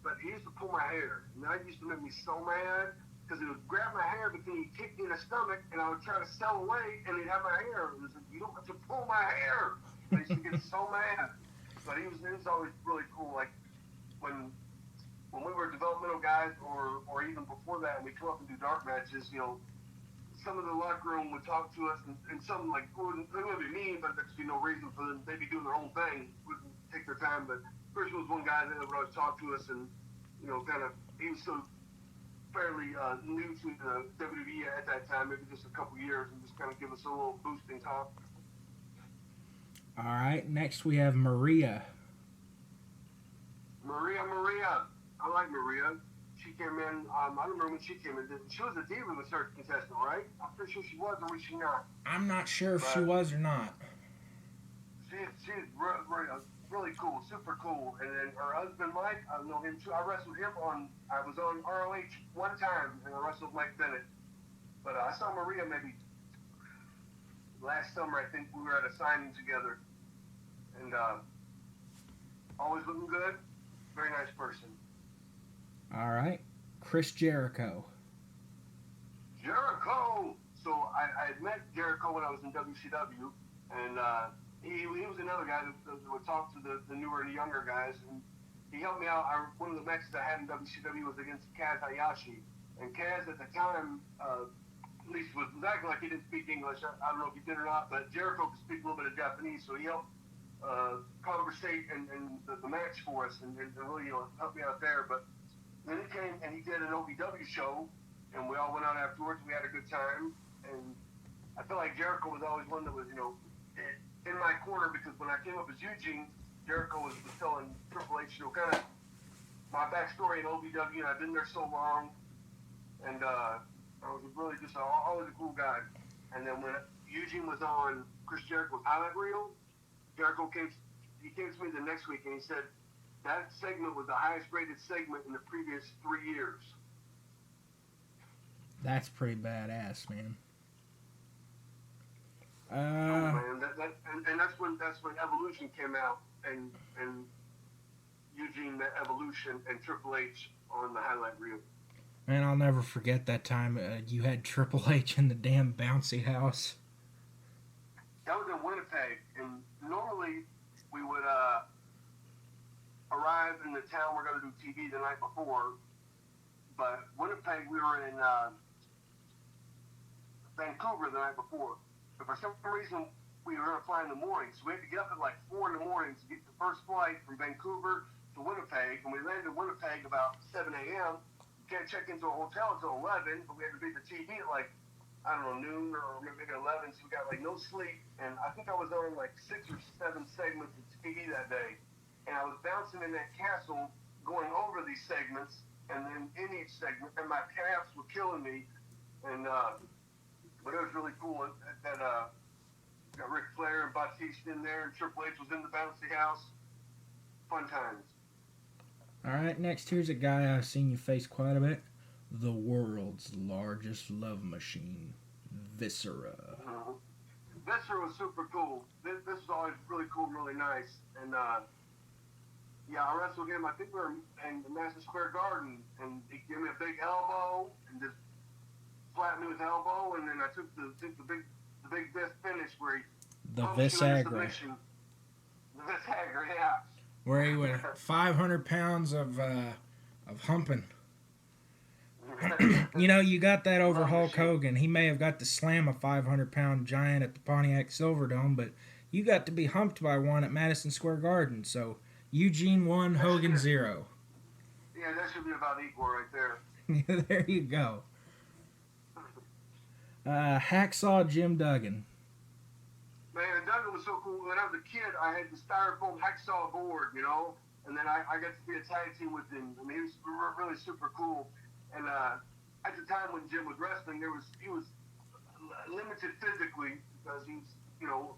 but he used to pull my hair. And that used to make me so mad because he would grab my hair, but then he'd kick me in the stomach, and I would try to sell away, and he'd have my hair. It was like, you don't have to pull my hair. I used to get so mad. But he was always really cool. Like when we were developmental guys, or even before that, and we come up and do dark matches, some of the locker room would talk to us, and some they wouldn't be mean, but there'd just be no reason for them. They'd be doing their own thing, wouldn't take their time. But Christian was one guy that would always talk to us, and he was so fairly new to the WWE at that time, maybe just a couple years, and just kind of give us a little boosting top. All right, next we have Maria. Maria. I like Maria. She came in, I don't remember when she came in. She was a Diva Search contestant, right? I'm pretty sure she was, or was she not? I'm not sure if she was or not. She's really cool, super cool. And then her husband, Mike, I know him too. I wrestled him I was on ROH one time, and I wrestled Mike Bennett. But I saw Maria maybe last summer. I think we were at a signing together. And always looking good. Very nice person. All right. Chris Jericho. So I had met Jericho when I was in WCW, and he was another guy that would talk to the newer and younger guys, and he helped me out. One of the matches I had in WCW was against Kaz Hayashi, and Kaz at the time, at least was acting like he didn't speak English. I don't know if he did or not, but Jericho could speak a little bit of Japanese, so he helped conversate and the match for us, and really helped me out there. But then he came and he did an OVW show, and we all went out afterwards. We had a good time, and I feel like Jericho was always one that was in my corner, because when I came up as Eugene, Jericho was telling Triple H, kind of my backstory in OVW, and I've been there so long, and I was really just always a cool guy. And then when Eugene was on Chris Jericho's highlight reel, Jericho came to me the next week, and he said that segment was the highest rated segment in the previous 3 years. That's pretty badass, man. Man, that's when Evolution came out, and Eugene met Evolution and Triple H on the highlight reel. Man, I'll never forget that time you had Triple H in the damn bouncy house. That was in Winnipeg, and normally we would arrive in the town we're going to do TV the night before, but Winnipeg, we were in Vancouver the night before. But for some reason, we were going to fly in the morning, so we had to get up at like 4 in the morning to get the first flight from Vancouver to Winnipeg, and we landed in Winnipeg about 7 a.m. We can't check into a hotel until 11, but we had to be at the TV at like, I don't know, noon or maybe 11, so we got like no sleep, and I think I was on like 6 or 7 segments of TV that day, and I was bouncing in that castle, going over these segments, and then in each segment, and my calves were killing me, and but it was really cool that got Ric Flair and Batista in there, and Triple H was in the bouncy house. Fun times. All right, next here's a guy I've seen you face quite a bit. The world's largest love machine, Viscera. Viscera was super cool. This was always really cool and really nice. And yeah, I wrestled him. I think we were in the Madison Square Garden, and he gave me a big elbow and just flattened me with elbow, and then I took the big Vis finish where he the Visagra. The Visagra, yeah. Where he went 500 pounds of humping. You know, you got that over Hulk Hogan. He may have got to slam a 500-pound giant at the Pontiac Silverdome, but you got to be humped by one at Madison Square Garden. So Eugene 1, Hogan 0. Yeah, that should be about equal right there. There you go. Hacksaw Jim Duggan. Man, Duggan was so cool. When I was a kid, I had the styrofoam hacksaw board, you know, and then I got to be a tag team with him. I mean, he was really super cool. And at the time when Jim was wrestling, he was limited physically because he's, you know,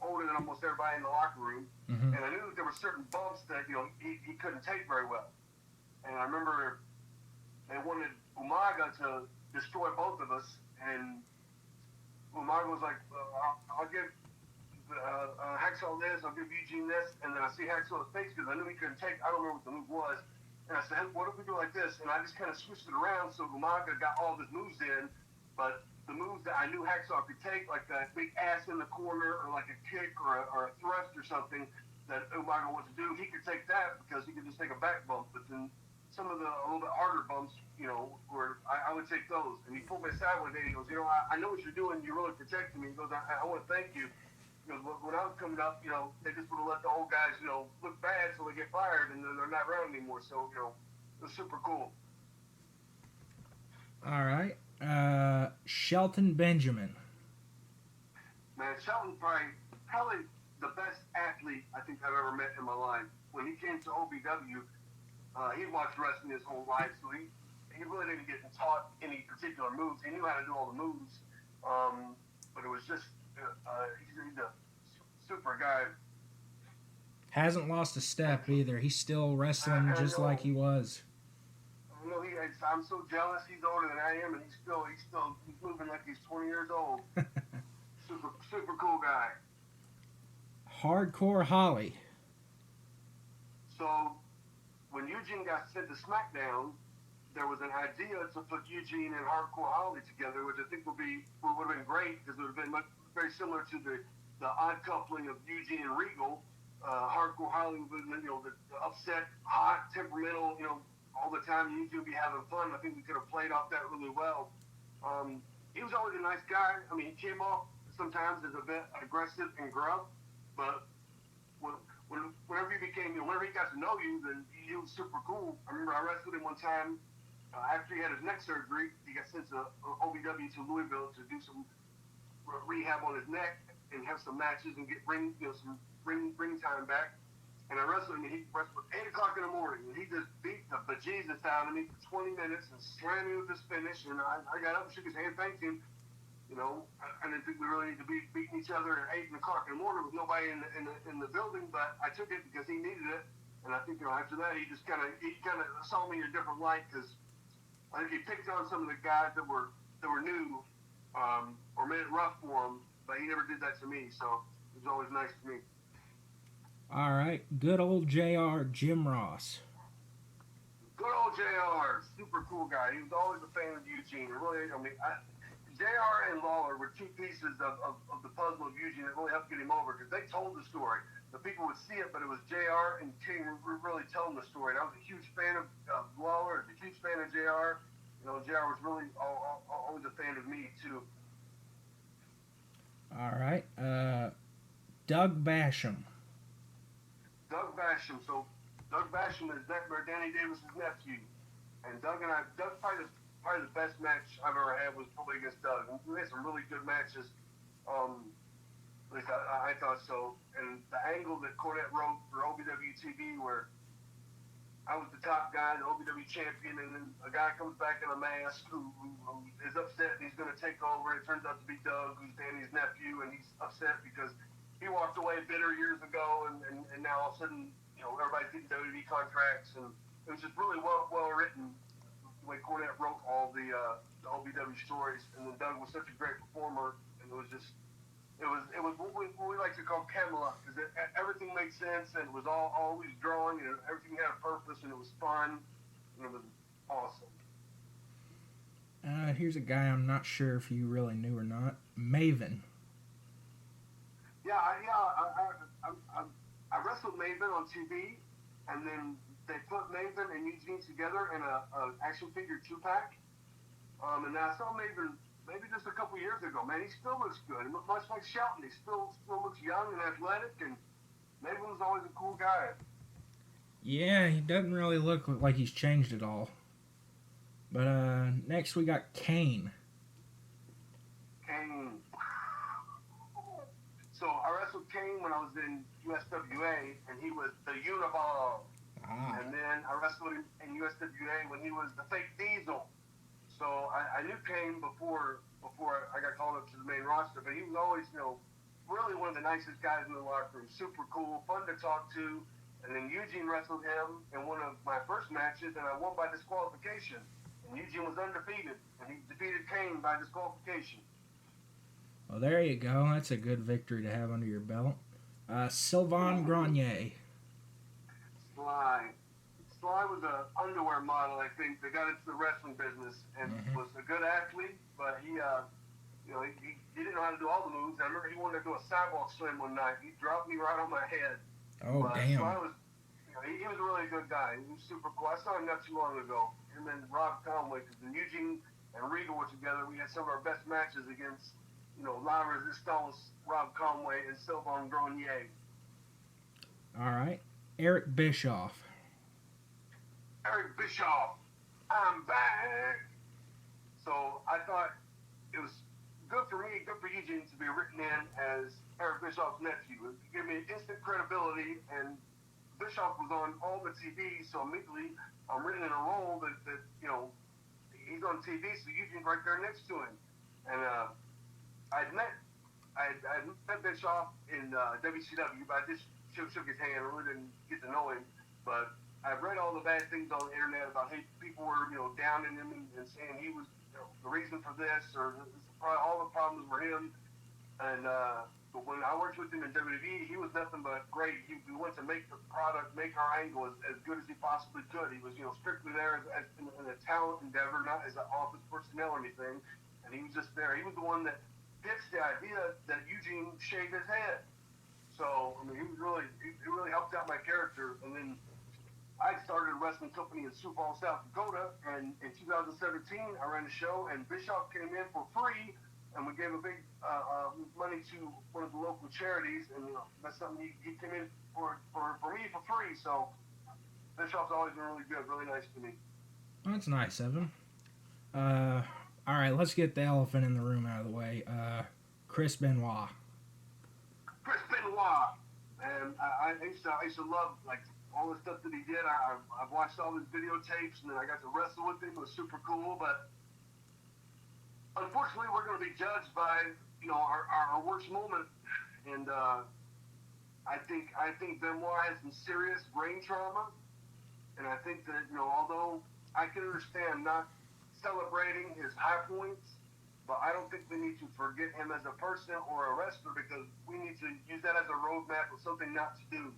older than almost everybody in the locker room. Mm-hmm. And I knew there were certain bumps that, you know, he couldn't take very well. And I remember they wanted Umaga to destroy both of us, and Umaga was like, I'll give Hacksaw this, I'll give Eugene this, and then I see Hacksaw's face because I knew he couldn't take. I don't remember what the move was, and I said, hey, what if we do like this? And I just kind of switched it around so Umaga got all of his moves in, but the moves that I knew Hacksaw could take, like that big ass in the corner, or like a kick, or a thrust or something that Umaga wants to do, he could take that because he could just take a back bump. But then some of the a little bit harder bumps, you know, where I would take those. And he pulled me aside one day and he goes, you know, I know what you're doing. You're really protecting me. He goes, I want to thank you. He goes, when I was coming up, you know, they just would have let the old guys, you know, look bad so they get fired and then they're not around anymore. So, you know, it was super cool. All right. Shelton Benjamin. Man, Shelton's probably the best athlete I think I've ever met in my life. When he came to OVW, he watched wrestling his whole life, so he really didn't get taught any particular moves. He knew how to do all the moves, but it was just he's a super guy. Hasn't lost a step either. He's still wrestling just like he was. I know I'm so jealous. He's older than I am, and he's moving like he's 20 years old. super cool guy. Hardcore Holly. So when Eugene got sent to SmackDown, there was an idea to put Eugene and Hardcore Holly together, which I think would have been great because it would have been very similar to the odd coupling of Eugene and Regal. Hardcore Holly would have been, you know, the upset, hot, temperamental, you know, all the time. Eugene would be having fun. I think we could have played off that really well. He was always a nice guy. I mean, he came off sometimes as a bit aggressive and gruff, but whenever he became, you know, whenever he got to know you, then he was super cool. I remember I wrestled him one time after he had his neck surgery. He got sent to OVW to Louisville to do some rehab on his neck and have some matches and get some ring time back. and I wrestled him, and he wrestled at 8 o'clock in the morning, and he just beat the bejesus out of me for 20 minutes and slammed me with his finish, and I got up and shook his hand, thanked him. You know, I didn't think we really need to be beating each other at 8 o'clock in the morning with nobody in the building, but I took it because he needed it, and I think, you know, after that, he kind of saw me in a different light, because I think he picked on some of the guys that were new, or made it rough for him, but he never did that to me, so it was always nice to me. All right, good old JR, Jim Ross. Good old JR, super cool guy. He was always a fan of Eugene. Really, I mean, JR and Lawler were two pieces of the puzzle of Eugene that really helped get him over, because they told the story. The people would see it, but it was JR and King were really telling the story. And I was a huge fan of Lawler, a huge fan of JR. You know, JR was really always a fan of me, too. All right, Doug Basham. Doug Basham. So Doug Basham is Danny Davis's nephew, and Doug probably the best match I've ever had was probably against Doug. We had some really good matches. At least I thought so. And the angle that Cornette wrote for OVW TV, where I was the top guy, the OVW champion, and then a guy comes back in a mask who is upset and he's going to take over. It turns out to be Doug, who's Danny's nephew, and he's upset because he walked away bitter years ago, and now all of a sudden, you know, everybody's getting WWE contracts, and it was just really well written the way Cornette wrote all the OVW stories. And then Doug was such a great performer, and it was what we like to call Camelot, because everything made sense, and it was always drawing, and everything had a purpose, and it was fun, and it was awesome. Here's a guy I'm not sure if you really knew or not, Maven. Yeah, I wrestled Maven on TV, and then they put Maven and Eugene together in a action figure 2-pack. And I saw Maven maybe just a couple years ago. Man, he still looks good. Much like Shelton, he still looks young and athletic, and Maven was always a cool guy. Yeah, he doesn't really look like he's changed at all. But next we got Kane. Kane. So I wrestled Kane when I was in USWA, and he was the Uniball. Ah. And then I wrestled him in USWA when he was the fake Diesel. So I knew Kane before I got called up to the main roster, but he was always, you know, really one of the nicest guys in the locker room. Super cool, fun to talk to. And then Eugene wrestled him in one of my first matches, and I won by disqualification. And Eugene was undefeated, and he defeated Kane by disqualification. Well, there you go. That's a good victory to have under your belt. Sylvain Grenier. Sly was an underwear model, I think, that got into the wrestling business and was a good athlete, but he didn't know how to do all the moves. I remember he wanted to do a sidewalk slam one night. He dropped me right on my head. Oh, but damn. Sly was, he was a really good guy. He was super cool. I saw him not too long ago. Him and Rob Conway, because when Eugene and Regal were together, we had some of our best matches against, La Resistance, Rob Conway, and Sylvain Grenier. All right. Eric Bischoff. Eric Bischoff, I'm back. So I thought it was good for me, good for Eugene to be written in as Eric Bischoff's nephew. It gave me instant credibility, and Bischoff was on all the TV, so immediately I'm written in a role that he's on TV, so Eugene's right there next to him. And I'd met Bischoff in WCW, but I just shook his hand. I really didn't get to know him, but I've read all the bad things on the internet about how people were, downing him and saying he was the reason for this, or all the problems were him. And but when I worked with him in WWE, he was nothing but great. He wanted to make the product, make our angle as good as he possibly could. He was, strictly there as in a talent endeavor, not as an office personnel or anything. And he was just there. He was the one that pitched the idea that Eugene shaved his head. So, I mean, he really helped out my character. And then I started a wrestling company in Sioux Falls, South Dakota, and in 2017, I ran a show, and Bischoff came in for free, and we gave a big money to one of the local charities, and that's something he came in for me for free. So Bischoff's always been really good, really nice to me. That's nice of him. All right, let's get the elephant in the room out of the way. Chris Benoit. Chris Benoit. And I used I used to love like all the stuff that he did. I've watched all his videotapes, and then I got to wrestle with him. It was super cool, but unfortunately, we're going to be judged by our worst moment, and I think Benoit has some serious brain trauma, and I think that although I can understand not celebrating his high points, but I don't think we need to forget him as a person or a wrestler, because we need to use that as a roadmap of something not to do.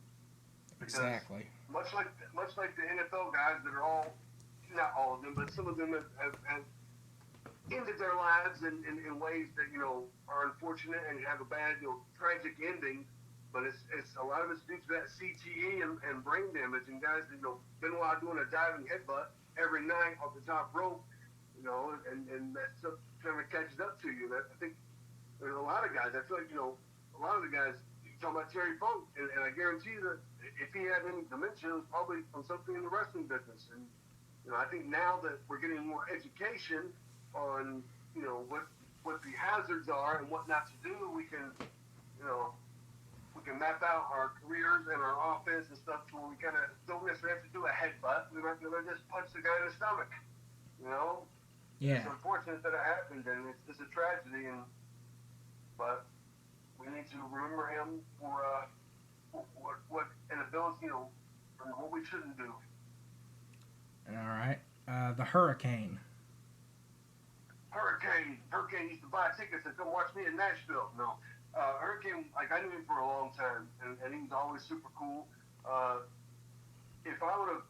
Because exactly. Much like the NFL guys that are all, not all of them, but some of them have ended their lives in ways that are unfortunate and have a bad tragic ending. But it's a lot of it's due to that CTE and brain damage, and guys that Benoit doing a diving headbutt every night off the top rope, and that stuff kind of catches up to you. I think there's a lot of guys. I feel like a lot of the guys. You talk about Terry Funk, and I guarantee that if he had any dementia, it was probably from something in the wrestling business. And I think now that we're getting more education on what the hazards are and what not to do, we can map out our careers and our offense and stuff to where we kind of don't necessarily have to do a headbutt. We might be able to just punch the guy in the stomach. Yeah. It's unfortunate that it happened, and it's a tragedy. But we need to remember him for what an ability, and what we shouldn't do. All right. The Hurricane. Hurricane used to buy tickets and come watch me in Nashville. No. Hurricane, like, I knew him for a long time, and he was always super cool. If I would have,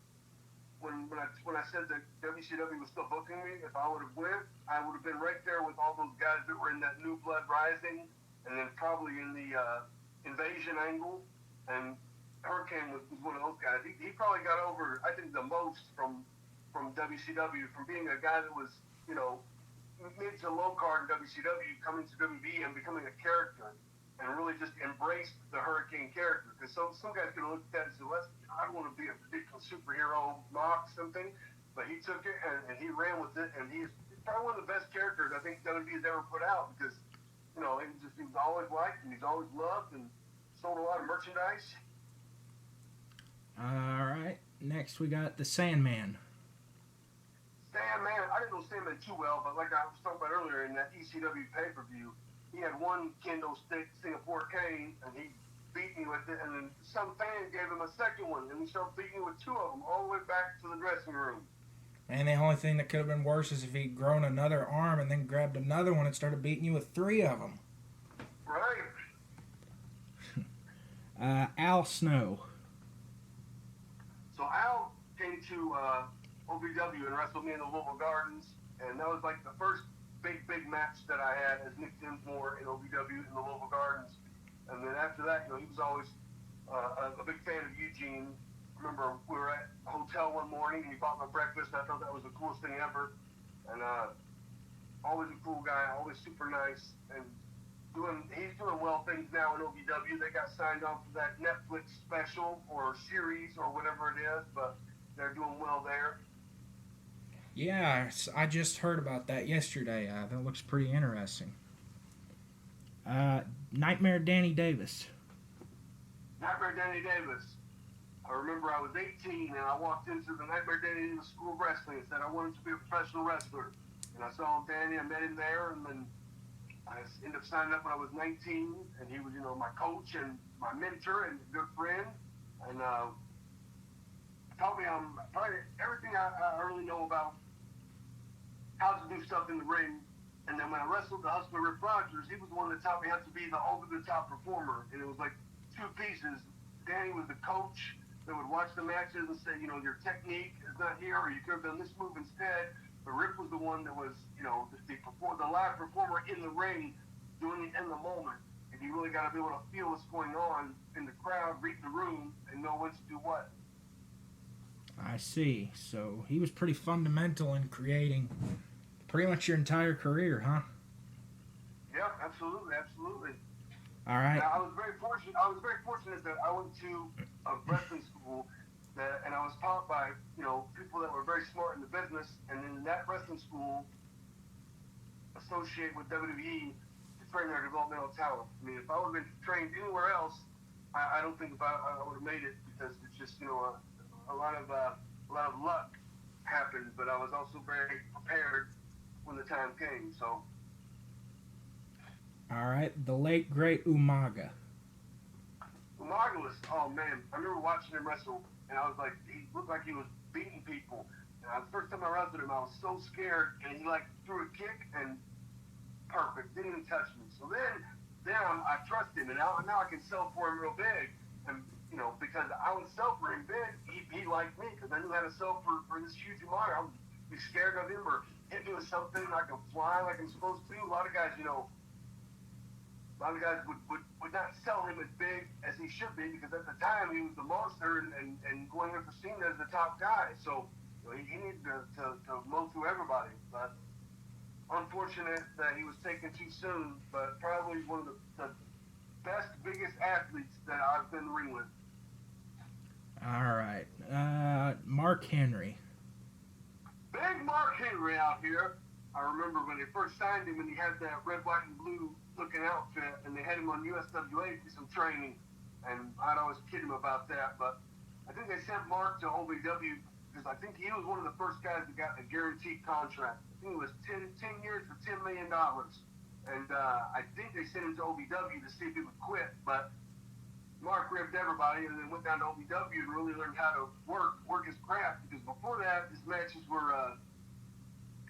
when I said that WCW was still booking me, if I would have went, I would have been right there with all those guys that were in that New Blood Rising, and then probably in the Invasion angle. And Hurricane was one of those guys. He probably got over, I think, the most from WCW, from being a guy that was, mid to low card in WCW, coming to WWE and becoming a character, and really just embraced the Hurricane character. Because some guys could have looked at that and said, well, I don't want to be a ridiculous superhero mock something, but he took it and he ran with it, and he's probably one of the best characters I think WWE has ever put out, because he was always liked and he's always loved and sold a lot of merchandise. All right. Next we got the Sandman. Sandman, I didn't know Sandman too well, but like I was talking about earlier in that ECW pay-per-view, he had one kendo stick Singapore cane, and he beat me with it, and then some fan gave him a second one, and he started beating me with two of them all the way back to the dressing room. And the only thing that could have been worse is if he'd grown another arm and then grabbed another one and started beating you with three of them. Right. Al Snow. So Al came to OVW and wrestled me in the Louisville Gardens, and that was like the first big match that I had as Nick Dinsmore in OVW in the Louisville Gardens. And then after that, he was always a big fan of Eugene. I remember we were at a hotel one morning, and he bought my breakfast, and I thought that was the coolest thing ever. And always a cool guy, always super nice, and he's doing well things now in OVW. They got signed on for that Netflix special or series or whatever it is, but they're doing well there. Yeah, I just heard about that yesterday. That looks pretty interesting. Nightmare Danny Davis. Nightmare Danny Davis. I remember I was 18 and I walked into the Nightmare Danny Davis School of Wrestling and said I wanted to be a professional wrestler. And I saw Danny, I met him there, and then I ended up signing up when I was 19, and he was, my coach and my mentor and good friend. And taught me probably everything I really know about how to do stuff in the ring. And then when I wrestled the Hustler Rip Rogers, he was the one that taught me how to be the over-the-top performer. And it was like two pieces. Danny was the coach that would watch the matches and say, your technique is not here, or you could have done this move instead. But Rip was the one that was, the live performer in the ring, doing it in the moment. And you really got to be able to feel what's going on in the crowd, read the room, and know when to do what. I see. So he was pretty fundamental in creating pretty much your entire career, huh? Yeah, absolutely. All right. Now, I was very fortunate that I went to a wrestling school and I was taught by people that were very smart in the business, and in that wrestling school associate with WWE to train their developmental talent. I mean, if I would have been trained anywhere else, I don't think about I would have made it because it's just a lot of luck happened, but I was also very prepared when the time came. So. All right, the late great Umaga. Umaga was, oh man, I remember watching him wrestle, and I was like, he looked like he was beating people. And the first time I wrestled him, I was so scared, and he like threw a kick and perfect, didn't even touch me. So then I trust him, and now I can sell for him real big, and because I would sell for him big, he liked me because I knew how to sell for this huge Umaga. I would be scared of him or hit me with something. I could fly like I'm supposed to. A lot of guys, a lot of guys would not sell him as big as he should be because at the time he was the monster and going in for Cena as the top guy. So he needed to mow through everybody. But unfortunate that he was taken too soon, but probably one of the best, biggest athletes that I've been in the ring with. All right. Mark Henry. Big Mark Henry out here. I remember when they first signed him and he had that red, white, and blue looking outfit, and they had him on USWA for some training, and I'd always kid him about that, but I think they sent Mark to OVW because I think he was one of the first guys that got a guaranteed contract. I think it was 10 years for $10 million, and I think they sent him to OVW to see if he would quit, but Mark ribbed everybody and then went down to OVW and really learned how to work his craft, because before that, his matches were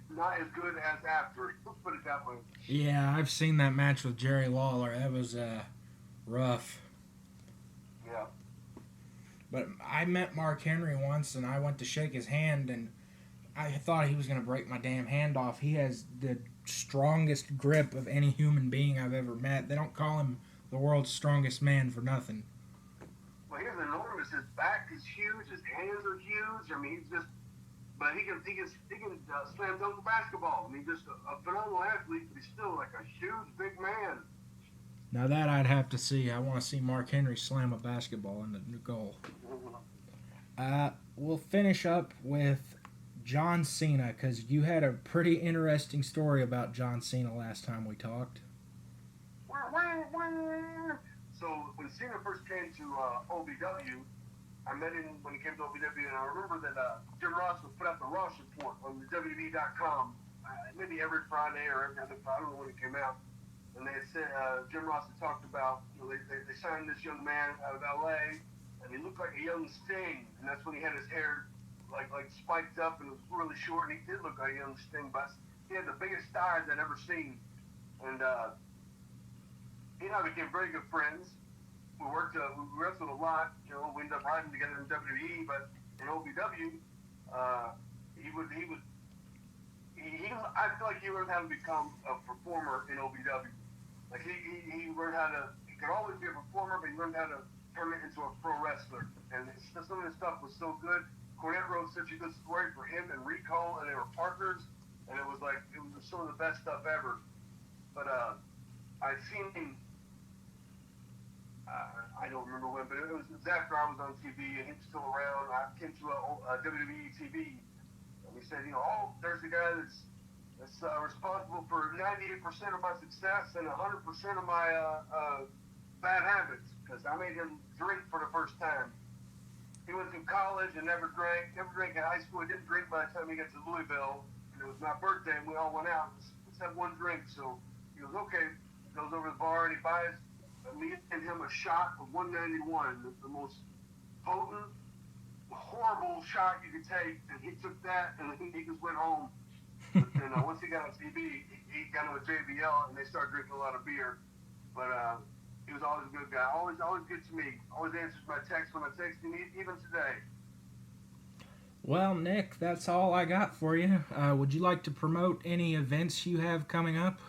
not as good as after. Let's put it that way. Yeah, I've seen that match with Jerry Lawler. That was rough. Yeah. But I met Mark Henry once, and I went to shake his hand, and I thought he was going to break my damn hand off. He has the strongest grip of any human being I've ever met. They don't call him the world's strongest man for nothing. Well, he's enormous. His back is huge. His hands are huge. I mean, he's just... But he can slam dunk the basketball. I mean, just a phenomenal athlete, but he's still like a huge, big man. Now that I'd have to see. I want to see Mark Henry slam a basketball in the goal. We'll finish up with John Cena, because you had a pretty interesting story about John Cena last time we talked. So when Cena first came to OVW, I met him when he came to OVW, and I remember that Jim Ross would put out the Ross Report on the WWE.com, maybe every Friday or every other Friday, I don't know when it came out. And they had said, Jim Ross had talked about, they signed this young man out of LA, and he looked like a young Sting, and that's when he had his hair like spiked up and it was really short, and he did look like a young Sting, but he had the biggest thighs I'd ever seen. And he and I became very good friends. We wrestled a lot. We ended up riding together in WWE, but in OVW, I feel like he learned how to become a performer in OVW. Like he learned how to. He could always be a performer, but he learned how to turn it into a pro wrestler. And some of his stuff was so good. Cornette wrote such a good story for him and Rico, and they were partners. And it was some of the best stuff ever. But I've seen him. I don't remember when, but it was after I was on TV and he was still around. I came to a WWE TV, and he said, there's a guy that's responsible for 98% of my success and 100% of my bad habits, because I made him drink for the first time. He went through college and never drank in high school. He didn't drink by the time he got to Louisville, and it was my birthday, and we all went out. Let's have one drink. So he goes, okay. He goes over to the bar and he buys me and him a shot of 191, the most potent, horrible shot you could take, and he took that and he just went home. But then once he got on TV, he got on a JBL and they started drinking a lot of beer. But he was always a good guy, always good to me, always answers my text when I text him, even today. Well, Nick, that's all I got for you. Would you like to promote any events you have coming up?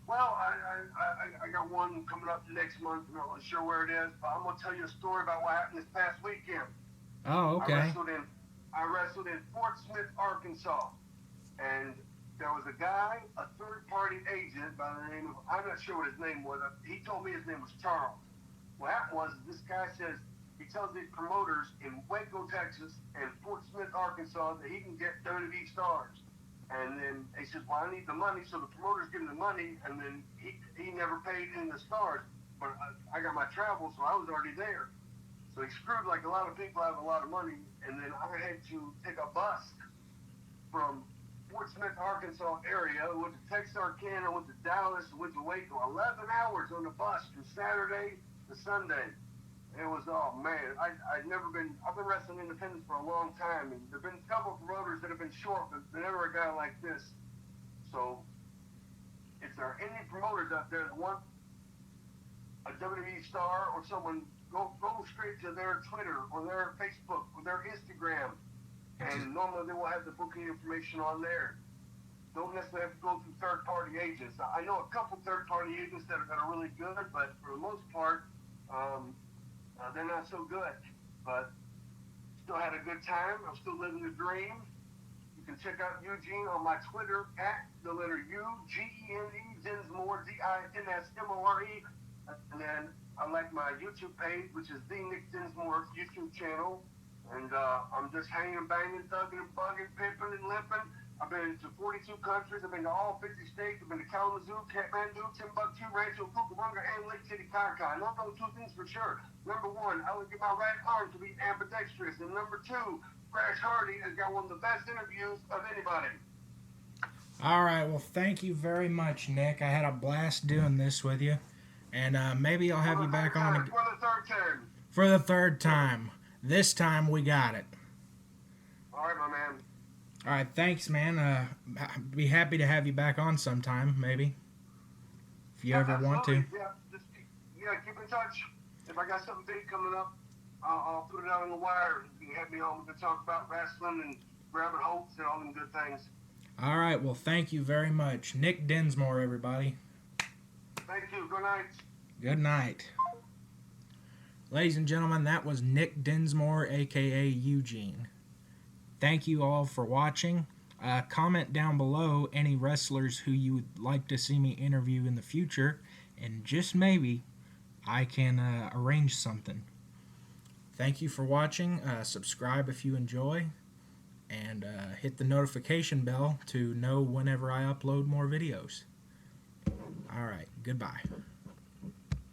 Well, I got one coming up next month. I'm not really sure where it is, but I'm going to tell you a story about what happened this past weekend. Oh, okay. I wrestled in Fort Smith, Arkansas, and there was a guy, a third-party agent by the name of, I'm not sure what his name was. He told me his name was Charles. What happened was this guy says, he tells these promoters in Waco, Texas, and Fort Smith, Arkansas, that he can get WWE stars. And then he says, well, I need the money. So the promoters give him the money, and then he never paid any of the stars. but I got my travel, so I was already there. So he screwed like a lot of people have a lot of money, and then I had to take a bus from Fort Smith, Arkansas area, went to Texarkana, went to Dallas, went to Waco. 11 hours on the bus from Saturday to Sunday. It was, oh man, I've been wrestling independence for a long time, and there have been a couple of promoters that have been short, but never a guy like this. So, if there are any promoters out there that want a WWE star or someone, go straight to their Twitter or their Facebook or their Instagram, and normally they will have the booking information on there. Don't necessarily have to go through third-party agents. I know a couple third-party agents that are really good, but for the most part, they're not so good. But still had a good time. I'm still living the dream. You can check out Eugene on my Twitter at the letter U, Gene, Dinsmore, Dinsmore. And then I like my YouTube page, which is the Nick Dinsmore YouTube channel. And I'm just hanging, banging, thugging, and bugging, pimping, and limping. I've been to 42 countries. I've been to all 50 states. I've been to Kalamazoo, Kathmandu, Timbuktu, Rancho Cucamonga, and Lake City, Conca. I know those two things for sure. Number one, I would get my right arm to be ambidextrous. And number two, Crash Harty has got one of the best interviews of anybody. All right, well, thank you very much, Nick. I had a blast doing this with you. And maybe I'll have you back on again. For the third time. For the third time. This time we got it. All right, my man. All right, thanks, man. I'd be happy to have you back on sometime, maybe, if you ever want to. Yeah, keep in touch. If I got something big coming up, I'll put it out on the wire. You can have me on to talk about wrestling and grabbing hopes and all them good things. All right, well, thank you very much. Nick Dinsmore, everybody. Thank you. Good night. Good night. Ladies and gentlemen, that was Nick Dinsmore, a.k.a. Eugene. Thank you all for watching. Comment down below any wrestlers who you would like to see me interview in the future, and just maybe I can arrange something. Thank you for watching. Subscribe if you enjoy, and hit the notification bell to know whenever I upload more videos. All right, goodbye.